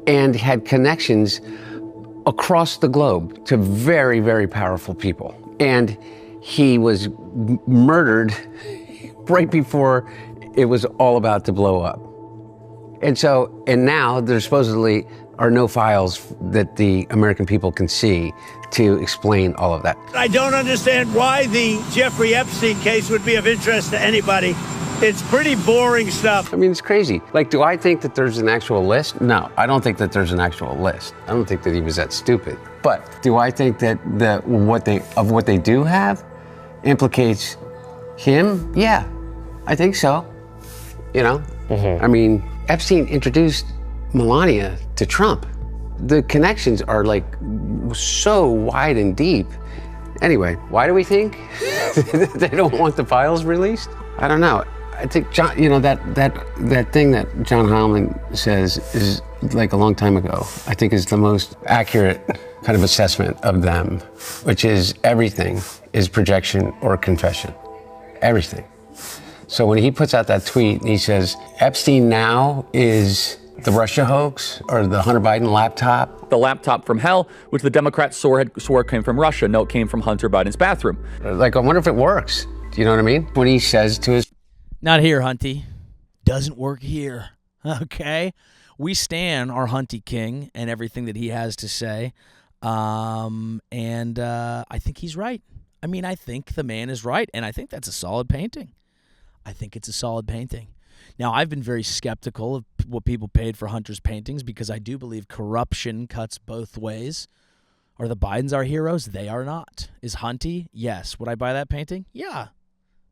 and had connections across the globe to very, very powerful people. And he was murdered right before it was all about to blow up. And now there supposedly are no files that the American people can see to explain all of that. I don't understand why the Jeffrey Epstein case would be of interest to anybody. It's pretty boring stuff. I mean, it's crazy. Like, do I think that there's an actual list? No, I don't think that there's an actual list. I don't think that he was that stupid. But do I think that what they do have implicates him? Yeah, I think so. You know, I mean, Epstein introduced Melania to Trump. The connections are like so wide and deep. Anyway, why do we think they don't want the files released? I don't know. I think John, you know, that thing that John Howland says is like a long time ago. I think is the most accurate kind of assessment of them, which is everything is projection or confession. Everything. So when he puts out that tweet and he says, Epstein now is the Russia hoax or the Hunter Biden laptop. The laptop from hell, which the Democrats swore came from Russia. No, it came from Hunter Biden's bathroom. Like, I wonder if it works. Do you know what I mean? When he says to his... Not here, Hunty. Doesn't work here. Okay? We stand our Hunty King and everything that he has to say. And I think he's right. I mean, I think the man is right. And I think that's a solid painting. I think it's a solid painting. Now, I've been very skeptical of what people paid for Hunter's paintings because I do believe corruption cuts both ways. Are the Bidens our heroes? They are not. Is Hunty? Yes. Would I buy that painting? Yeah.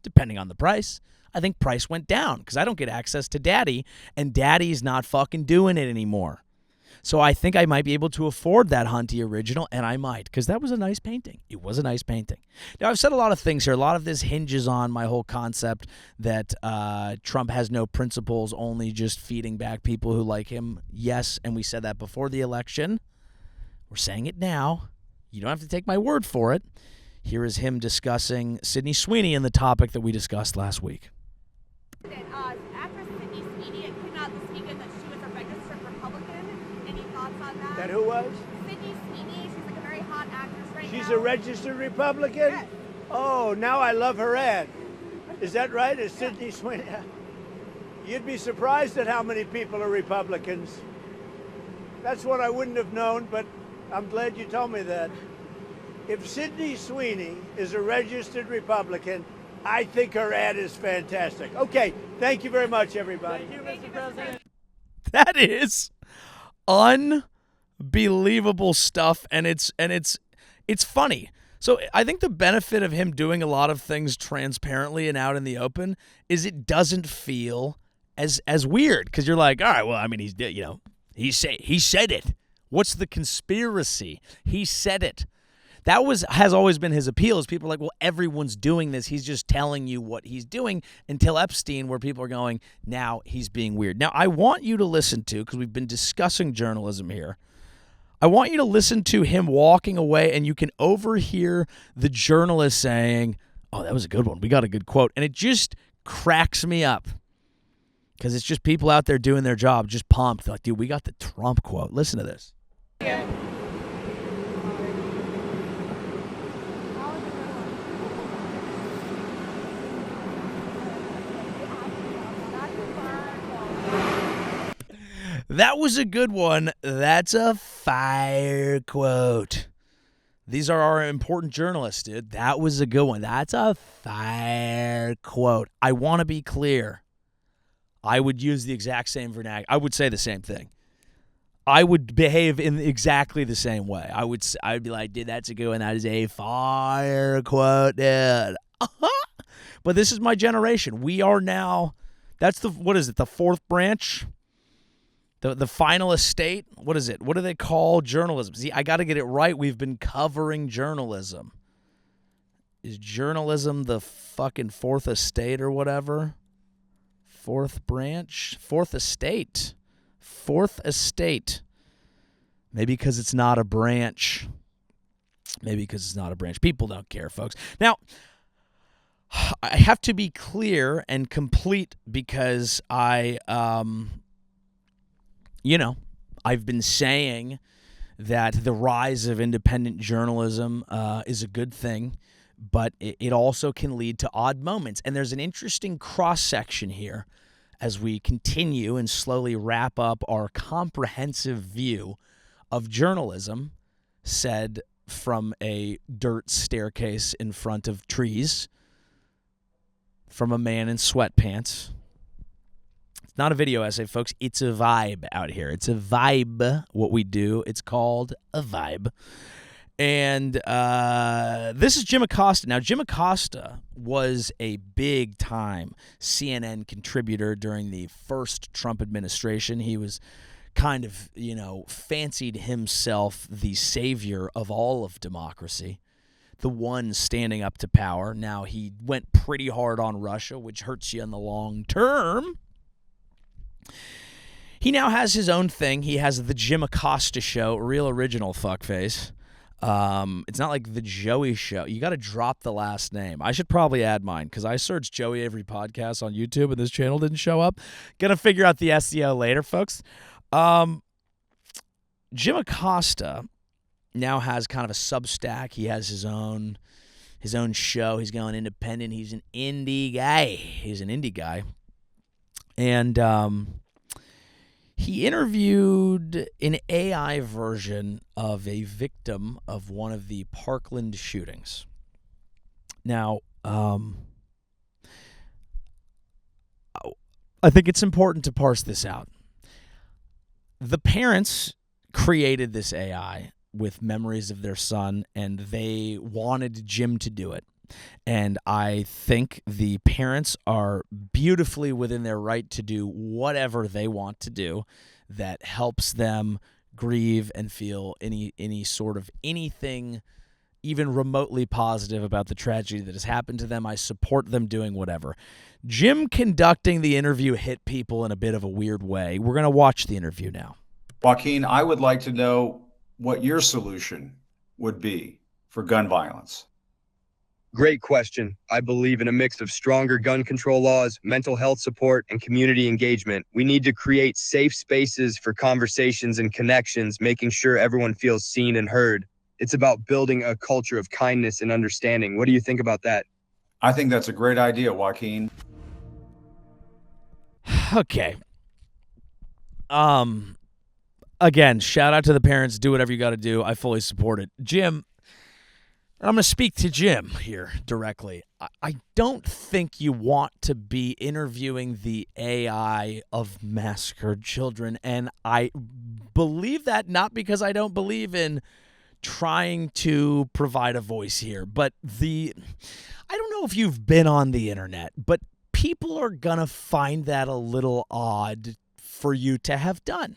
Depending on the price. I think price went down because I don't get access to Daddy, and Daddy's not fucking doing it anymore. So I think I might be able to afford that Hunty original, and I might, because that was a nice painting. It was a nice painting. Now, I've said a lot of things here. A lot of this hinges on my whole concept that Trump has no principles, only just feeding back people who like him. Yes, and we said that before the election. We're saying it now. You don't have to take my word for it. Here is him discussing Sydney Sweeney and the topic that we discussed last week. Actress Sydney Sweeney, it came out this weekend that she was a registered Republican. Any thoughts on that? That who was? Sydney Sweeney. She's like a very hot actress right now. She's a registered Republican? Yes. Oh, now I love her ad. Is that right? Is Sydney Sweeney? You'd be surprised at how many people are Republicans. That's what I wouldn't have known, but I'm glad you told me that. If Sydney Sweeney is a registered Republican, I think her ad is fantastic. Okay, thank you very much, everybody. Thank you, Mr. President. That is unbelievable stuff, and it's funny. So I think the benefit of him doing a lot of things transparently and out in the open is it doesn't feel as weird, because you're like, all right, well, I mean, he said it. What's the conspiracy? He said it. That has always been his appeal, is people are like, well, everyone's doing this. He's just telling you what he's doing, until Epstein, where people are going, now he's being weird. Now, I want you to listen to, because we've been discussing journalism here, I want you to listen to him walking away, and you can overhear the journalist saying, oh, that was a good one. We got a good quote. And it just cracks me up, because it's just people out there doing their job, just pumped. Like, dude, we got the Trump quote. Listen to this. That was a good one. That's a fire quote. These are our important journalists, dude. That was a good one. That's a fire quote. I want to be clear. I would use the exact same vernacular. I would say the same thing. I would behave in exactly the same way. I would be like, dude, that's a good one. That is a fire quote, dude. But this is my generation. We are now, what is it, the fourth branch? The final estate? What is it? What do they call journalism? See, I got to get it right. We've been covering journalism. Is journalism the fucking fourth estate or whatever? Fourth branch? Fourth estate. Fourth estate. Maybe because it's not a branch. Maybe because it's not a branch. People don't care, folks. Now, I have to be clear and complete, because I've been saying that the rise of independent journalism is a good thing, but it also can lead to odd moments. And there's an interesting cross-section here as we continue and slowly wrap up our comprehensive view of journalism, said from a dirt staircase in front of trees, from a man in sweatpants. It's not a video essay, folks. It's a vibe out here. It's a vibe, what we do. It's called a vibe. And this is Jim Acosta. Now, Jim Acosta was a big-time CNN contributor during the first Trump administration. He was kind of, fancied himself the savior of all of democracy, the one standing up to power. Now, he went pretty hard on Russia, which hurts you in the long term. He now has his own thing. He has the Jim Acosta Show, real original fuckface. It's not like the Joey Show. You got to drop the last name. I should probably add mine, because I searched Joey Avery podcast on YouTube and this channel didn't show up. Gonna figure out the SEO later, folks. Jim Acosta now has kind of a Substack. He has his own show. He's going independent. He's an indie guy. And he interviewed an AI version of a victim of one of the Parkland shootings. Now, I think it's important to parse this out. The parents created this AI with memories of their son, and they wanted Jim to do it. And I think the parents are beautifully within their right to do whatever they want to do that helps them grieve and feel any sort of anything even remotely positive about the tragedy that has happened to them. I support them doing whatever. Jim conducting the interview hit people in a bit of a weird way. We're going to watch the interview now. Joaquin, I would like to know what your solution would be for gun violence. Great question. I believe in a mix of stronger gun control laws, mental health support, and community engagement. We need to create safe spaces for conversations and connections, making sure everyone feels seen and heard. It's about building a culture of kindness and understanding. What do you think about that? I think that's a great idea, Joaquin. Okay. Again, shout out to the parents. Do whatever you got to do. I fully support it. Jim, I'm going to speak to Jim here directly. I don't think you want to be interviewing the AI of massacred children, and I believe that not because I don't believe in trying to provide a voice here, but I don't know if you've been on the internet, but people are going to find that a little odd for you to have done.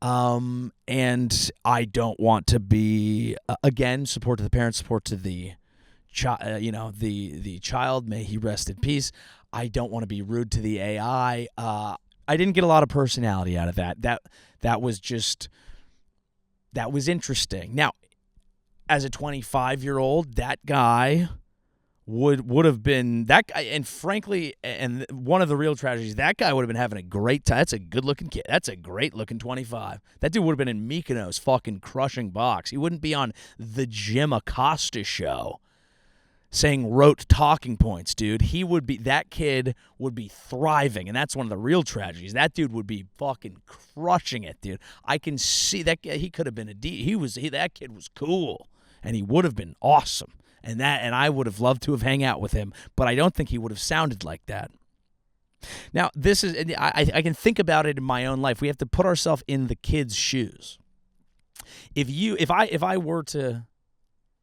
And I don't want to be, again, support to the parents, support to the the child, may he rest in peace. I don't want to be rude to the AI. I didn't get a lot of personality out of that. That was interesting. Now, as a 25-year-old, that guy would have been that guy, and frankly, and one of the real tragedies, that guy would have been having a great time. That's a good-looking kid. That's a great-looking 25. That dude would have been in Mykonos fucking crushing box. He wouldn't be on the Jim Acosta show saying rote talking points, dude. That kid would be thriving, and that's one of the real tragedies. That dude would be fucking crushing it, dude. I can see that he could have been that kid was cool, and he would have been awesome. And I would have loved to have hang out with him, but I don't think he would have sounded like that. Now, this is I can think about it in my own life. We have to put ourselves in the kid's shoes. If I were to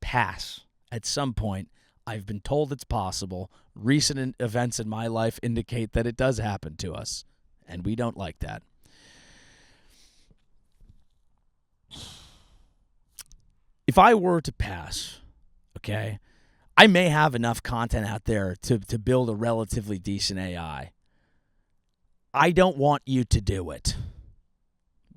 pass at some point, I've been told it's possible. Recent events in my life indicate that it does happen to us, and we don't like that. If I were to pass, okay, I may have enough content out there to build a relatively decent AI. I don't want you to do it.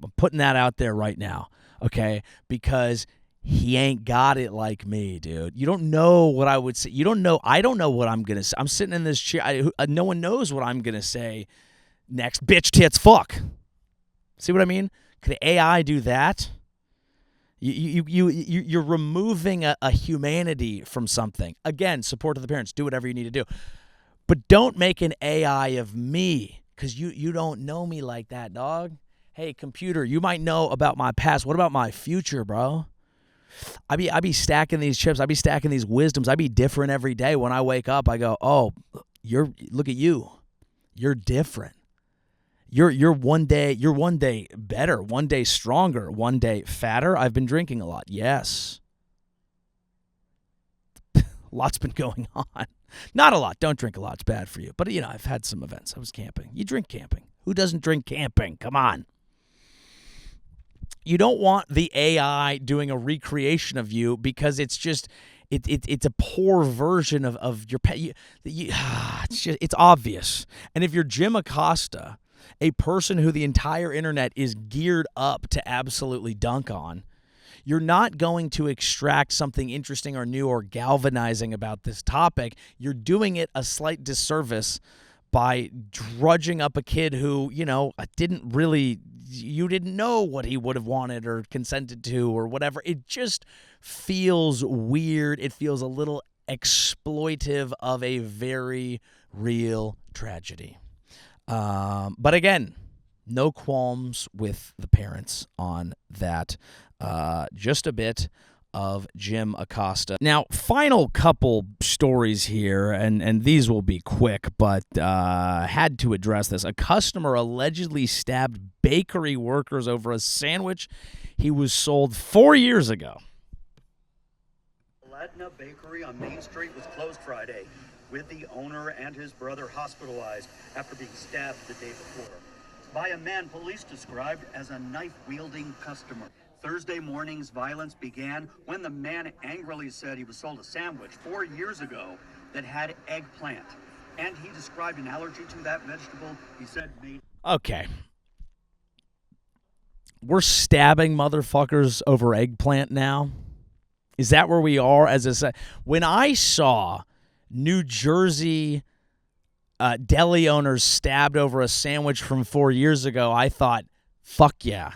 I'm putting that out there right now, okay, because he ain't got it like me, dude. You don't know what I would say. You don't know. I don't know what I'm going to say. I'm sitting in this chair. No one knows what I'm going to say next. Bitch, tits, fuck. See what I mean? Could AI do that? You're removing a humanity from something. Again, support to the parents. Do whatever you need to do. But don't make an AI of me, because you don't know me like that, dog. Hey, computer, you might know about my past. What about my future, bro? I be stacking these chips. I be stacking these wisdoms. I be different every day. When I wake up, I go, oh, look at you. You're different. You're one day better, one day stronger, one day fatter. I've been drinking a lot. Yes. Lots been going on. Not a lot. Don't drink a lot. It's bad for you. But, I've had some events. I was camping. You drink camping. Who doesn't drink camping? Come on. You don't want the AI doing a recreation of you, because it's just it's a poor version of your pet. It's obvious. And if you're Jim Acosta, a person who the entire internet is geared up to absolutely dunk on, you're not going to extract something interesting or new or galvanizing about this topic. You're doing it a slight disservice by drudging up a kid who, you didn't know what he would have wanted or consented to or whatever. It just feels weird. It feels a little exploitive of a very real tragedy. But again, no qualms with the parents on that. Just a bit of Jim Acosta. Now, final couple stories here, and these will be quick, but had to address this. A customer allegedly stabbed bakery workers over a sandwich he was sold 4 years ago. Latina Bakery on Main Street was closed Friday, with the owner and his brother hospitalized after being stabbed the day before by a man police described as a knife-wielding customer. Thursday morning's violence began when the man angrily said he was sold a sandwich 4 years ago that had eggplant. And he described an allergy to that vegetable. He said made... Okay. We're stabbing motherfuckers over eggplant now? Is that where we are? When I saw New Jersey deli owners stabbed over a sandwich from 4 years ago, I thought, fuck yeah.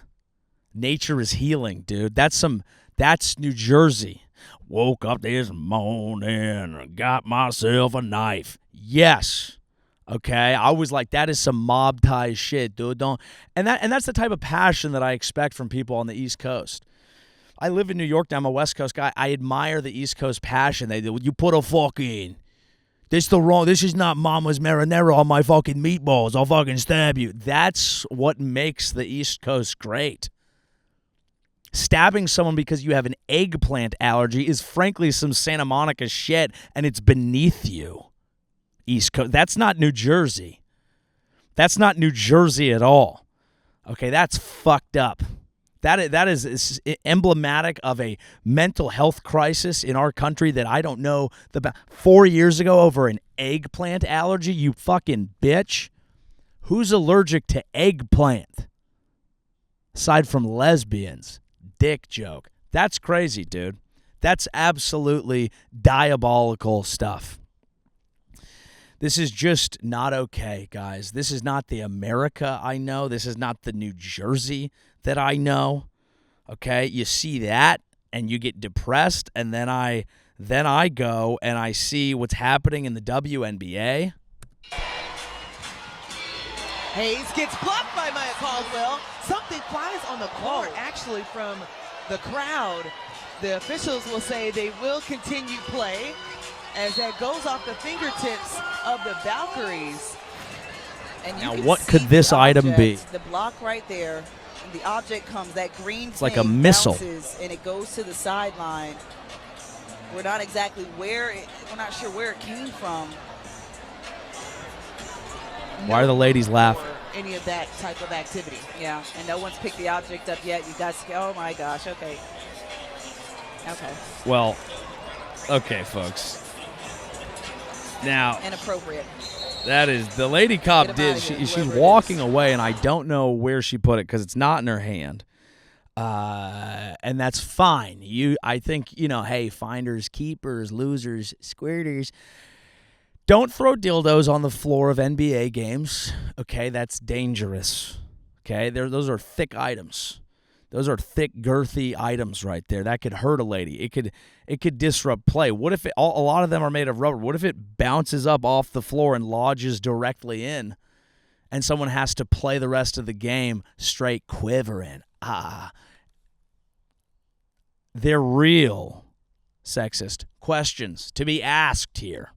Nature is healing, dude. That's New Jersey. Woke up this morning, got myself a knife. Yes. Okay. I was like, that is some mob tie shit, dude. And that's the type of passion that I expect from people on the East Coast. I live in New York now. I'm a West Coast guy. I admire the East Coast passion. They do. You put a fucking, this is not Mama's marinara on my fucking meatballs. I'll fucking stab you. That's what makes the East Coast great. Stabbing someone because you have an eggplant allergy is frankly some Santa Monica shit, and it's beneath you. East Coast. That's not New Jersey. That's not New Jersey at all. Okay, that's fucked up. That is emblematic of a mental health crisis in our country that I don't know. 4 years ago over an eggplant allergy, you fucking bitch. Who's allergic to eggplant? Aside from lesbians. Dick joke. That's crazy, dude. That's absolutely diabolical stuff. This is just not okay, guys. This is not the America I know. This is not the New Jersey that I know. Okay, you see that and you get depressed, and then I go and I see what's happening in the WNBA. Hayes gets blocked by Maya Caldwell. Something flies on the court, actually, from the crowd. The officials will say they will continue play as that goes off the fingertips of the Valkyries. And now, what could this item be? The block right there, and the object comes, that green it's like a missile. bounces, and it goes to the sideline. We're not exactly we're not sure where it came from. Why are the ladies laughing? Any of that type of activity. Yeah, and no one's picked the object up yet. You guys, oh my gosh, okay. Okay. Well, okay, folks. Now, inappropriate. That is, the lady cop did. She's walking away, and I don't know where she put it because it's not in her hand. And that's fine. I think, hey, finders, keepers, losers, squirters. Don't throw dildos on the floor of NBA games. Okay, that's dangerous. Okay, those are thick items. Those are thick, girthy items right there. That could hurt a lady. It could disrupt play. What if a lot of them are made of rubber? What if it bounces up off the floor and lodges directly in, and someone has to play the rest of the game straight quivering? They're real sexist questions to be asked here.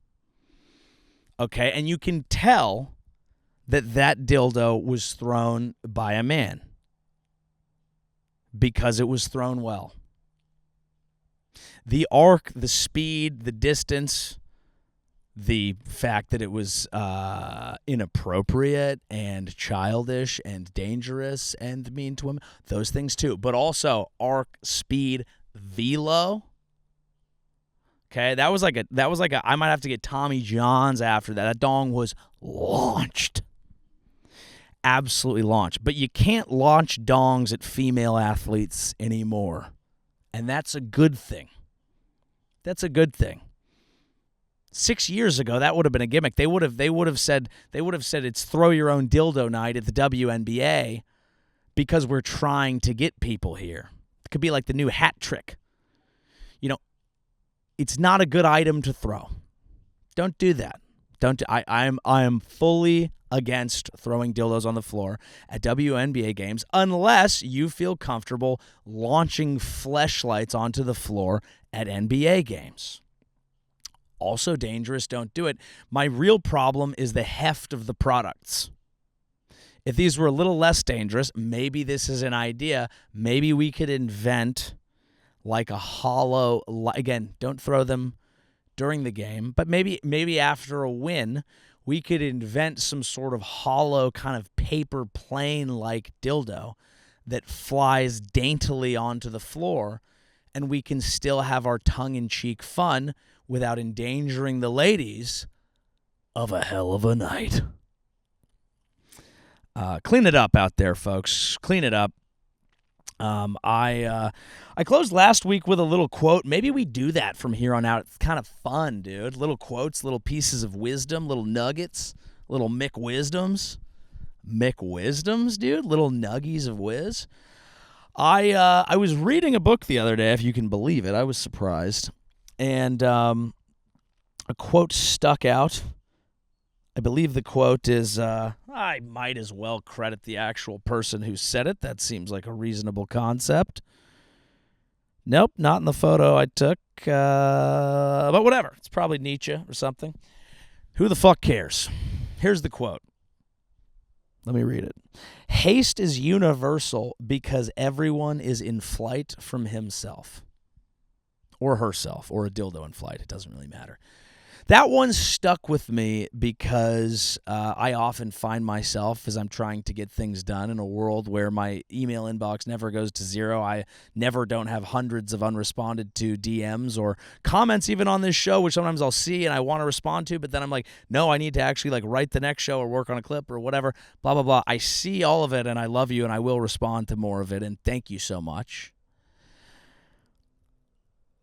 Okay, and you can tell that dildo was thrown by a man because it was thrown well. The arc, the speed, the distance, the fact that it was inappropriate and childish and dangerous and mean to women, those things too. But also arc, speed, velo. Okay, that was like a. I might have to get Tommy John's after that. That dong was launched. Absolutely launched. But you can't launch dongs at female athletes anymore. And that's a good thing. That's a good thing. 6 years ago, that would have been a gimmick. They would have said it's throw your own dildo night at the WNBA because we're trying to get people here. It could be like the new hat trick. It's not a good item to throw. Don't do that. I am fully against throwing dildos on the floor at WNBA games unless you feel comfortable launching fleshlights onto the floor at NBA games. Also dangerous, don't do it. My real problem is the heft of the products. If these were a little less dangerous, maybe this is an idea. Maybe we could invent like a hollow, again, don't throw them during the game, but maybe after a win, we could invent some sort of hollow kind of paper plane-like dildo that flies daintily onto the floor, and we can still have our tongue-in-cheek fun without endangering the ladies of a hell of a night. Clean it up out there, folks. Clean it up. I closed last week with a little quote. Maybe we do that from here on out. It's kind of fun, dude. Little quotes, little pieces of wisdom, little nuggets, little McWisdoms. McWisdoms, dude. Little nuggies of whiz. I was reading a book the other day, if you can believe it. I was surprised. And a quote stuck out. I believe the quote is, I might as well credit the actual person who said it. That seems like a reasonable concept. Nope, not in the photo I took. But whatever. It's probably Nietzsche or something. Who the fuck cares? Here's the quote. Let me read it. Haste is universal because everyone is in flight from himself. Or herself. Or a dildo in flight. It doesn't really matter. That one stuck with me because I often find myself, as I'm trying to get things done in a world where my email inbox never goes to zero. I never don't have hundreds of unresponded to DMs or comments even on this show, which sometimes I'll see and I want to respond to, but then I'm like, no, I need to actually like write the next show or work on a clip or whatever, blah, blah, blah. I see all of it and I love you and I will respond to more of it, and thank you so much.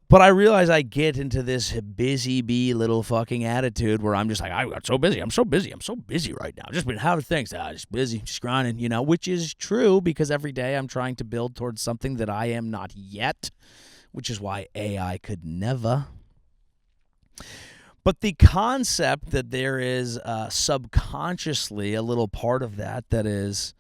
But I realize I get into this busy bee little fucking attitude where I'm just like, I got so busy. I'm so busy right now. Just been having things. Just busy, just grinding, which is true because every day I'm trying to build towards something that I am not yet, which is why AI could never. But the concept that there is subconsciously a little part of that is,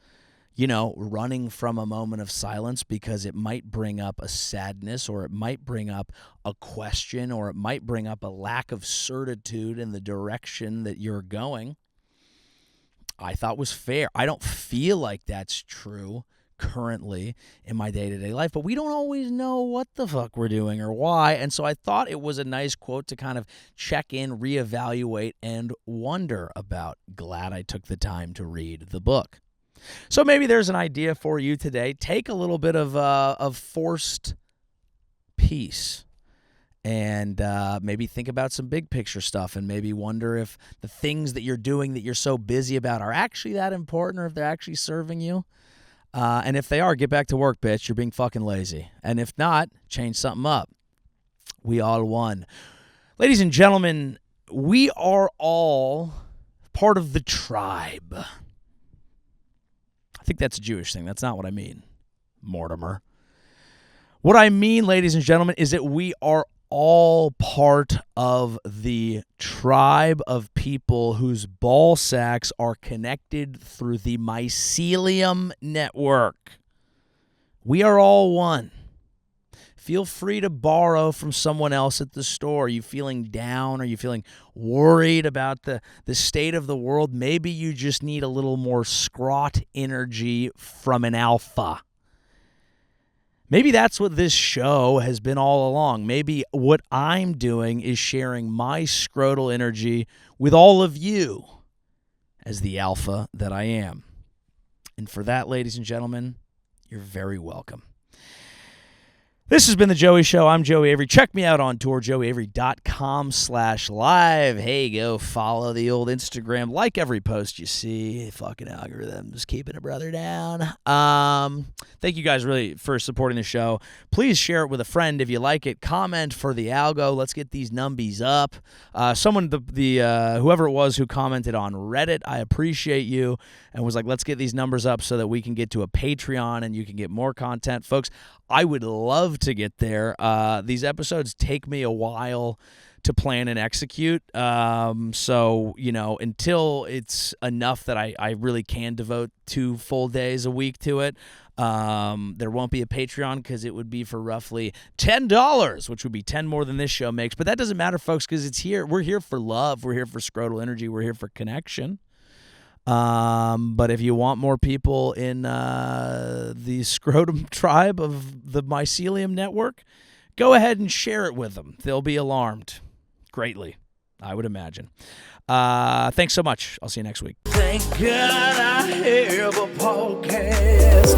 running from a moment of silence because it might bring up a sadness or it might bring up a question or it might bring up a lack of certitude in the direction that you're going, I thought was fair. I don't feel like that's true currently in my day-to-day life, but we don't always know what the fuck we're doing or why, and so I thought it was a nice quote to kind of check in, reevaluate, and wonder about. Glad I took the time to read the book. So maybe there's an idea for you today. Take a little bit of forced peace and maybe think about some big picture stuff and maybe wonder if the things that you're doing that you're so busy about are actually that important or if they're actually serving you. And if they are, get back to work, bitch. You're being fucking lazy. And if not, change something up. We all won. Ladies and gentlemen, we are all part of the tribe. I think that's a Jewish thing. That's not what I mean, Mortimer. What I mean, ladies and gentlemen, is that we are all part of the tribe of people whose ball sacks are connected through the mycelium network. We are all one. Feel free to borrow from someone else at the store. Are you feeling down? Are you feeling worried about the state of the world? Maybe you just need a little more scrot energy from an alpha. Maybe that's what this show has been all along. Maybe what I'm doing is sharing my scrotal energy with all of you as the alpha that I am. And for that, ladies and gentlemen, you're very welcome. This has been The Joey Show. I'm Joey Avery. Check me out on tour, joeyavery.com/live. Hey, go follow the old Instagram. Like every post you see. Fucking algorithms keeping a brother down. Thank you guys really for supporting the show. Please share it with a friend if you like it. Comment for the algo. Let's get these numbies up. Someone, whoever it was who commented on Reddit, I appreciate you, and was like, let's get these numbers up so that we can get to a Patreon and you can get more content. Folks, I would love to get there. These episodes take me a while to plan and execute. So, until it's enough that I really can devote 2 full days a week to it, there won't be a Patreon because it would be for roughly $10, which would be 10 more than this show makes. But that doesn't matter, folks, because it's here. We're here for love. We're here for scrotal energy. We're here for connection. But if you want more people in the scrotum tribe of the mycelium network, go ahead and share it with them. They'll be alarmed greatly, I would imagine. Thanks so much. I'll see you next week. Thank God I have a podcast.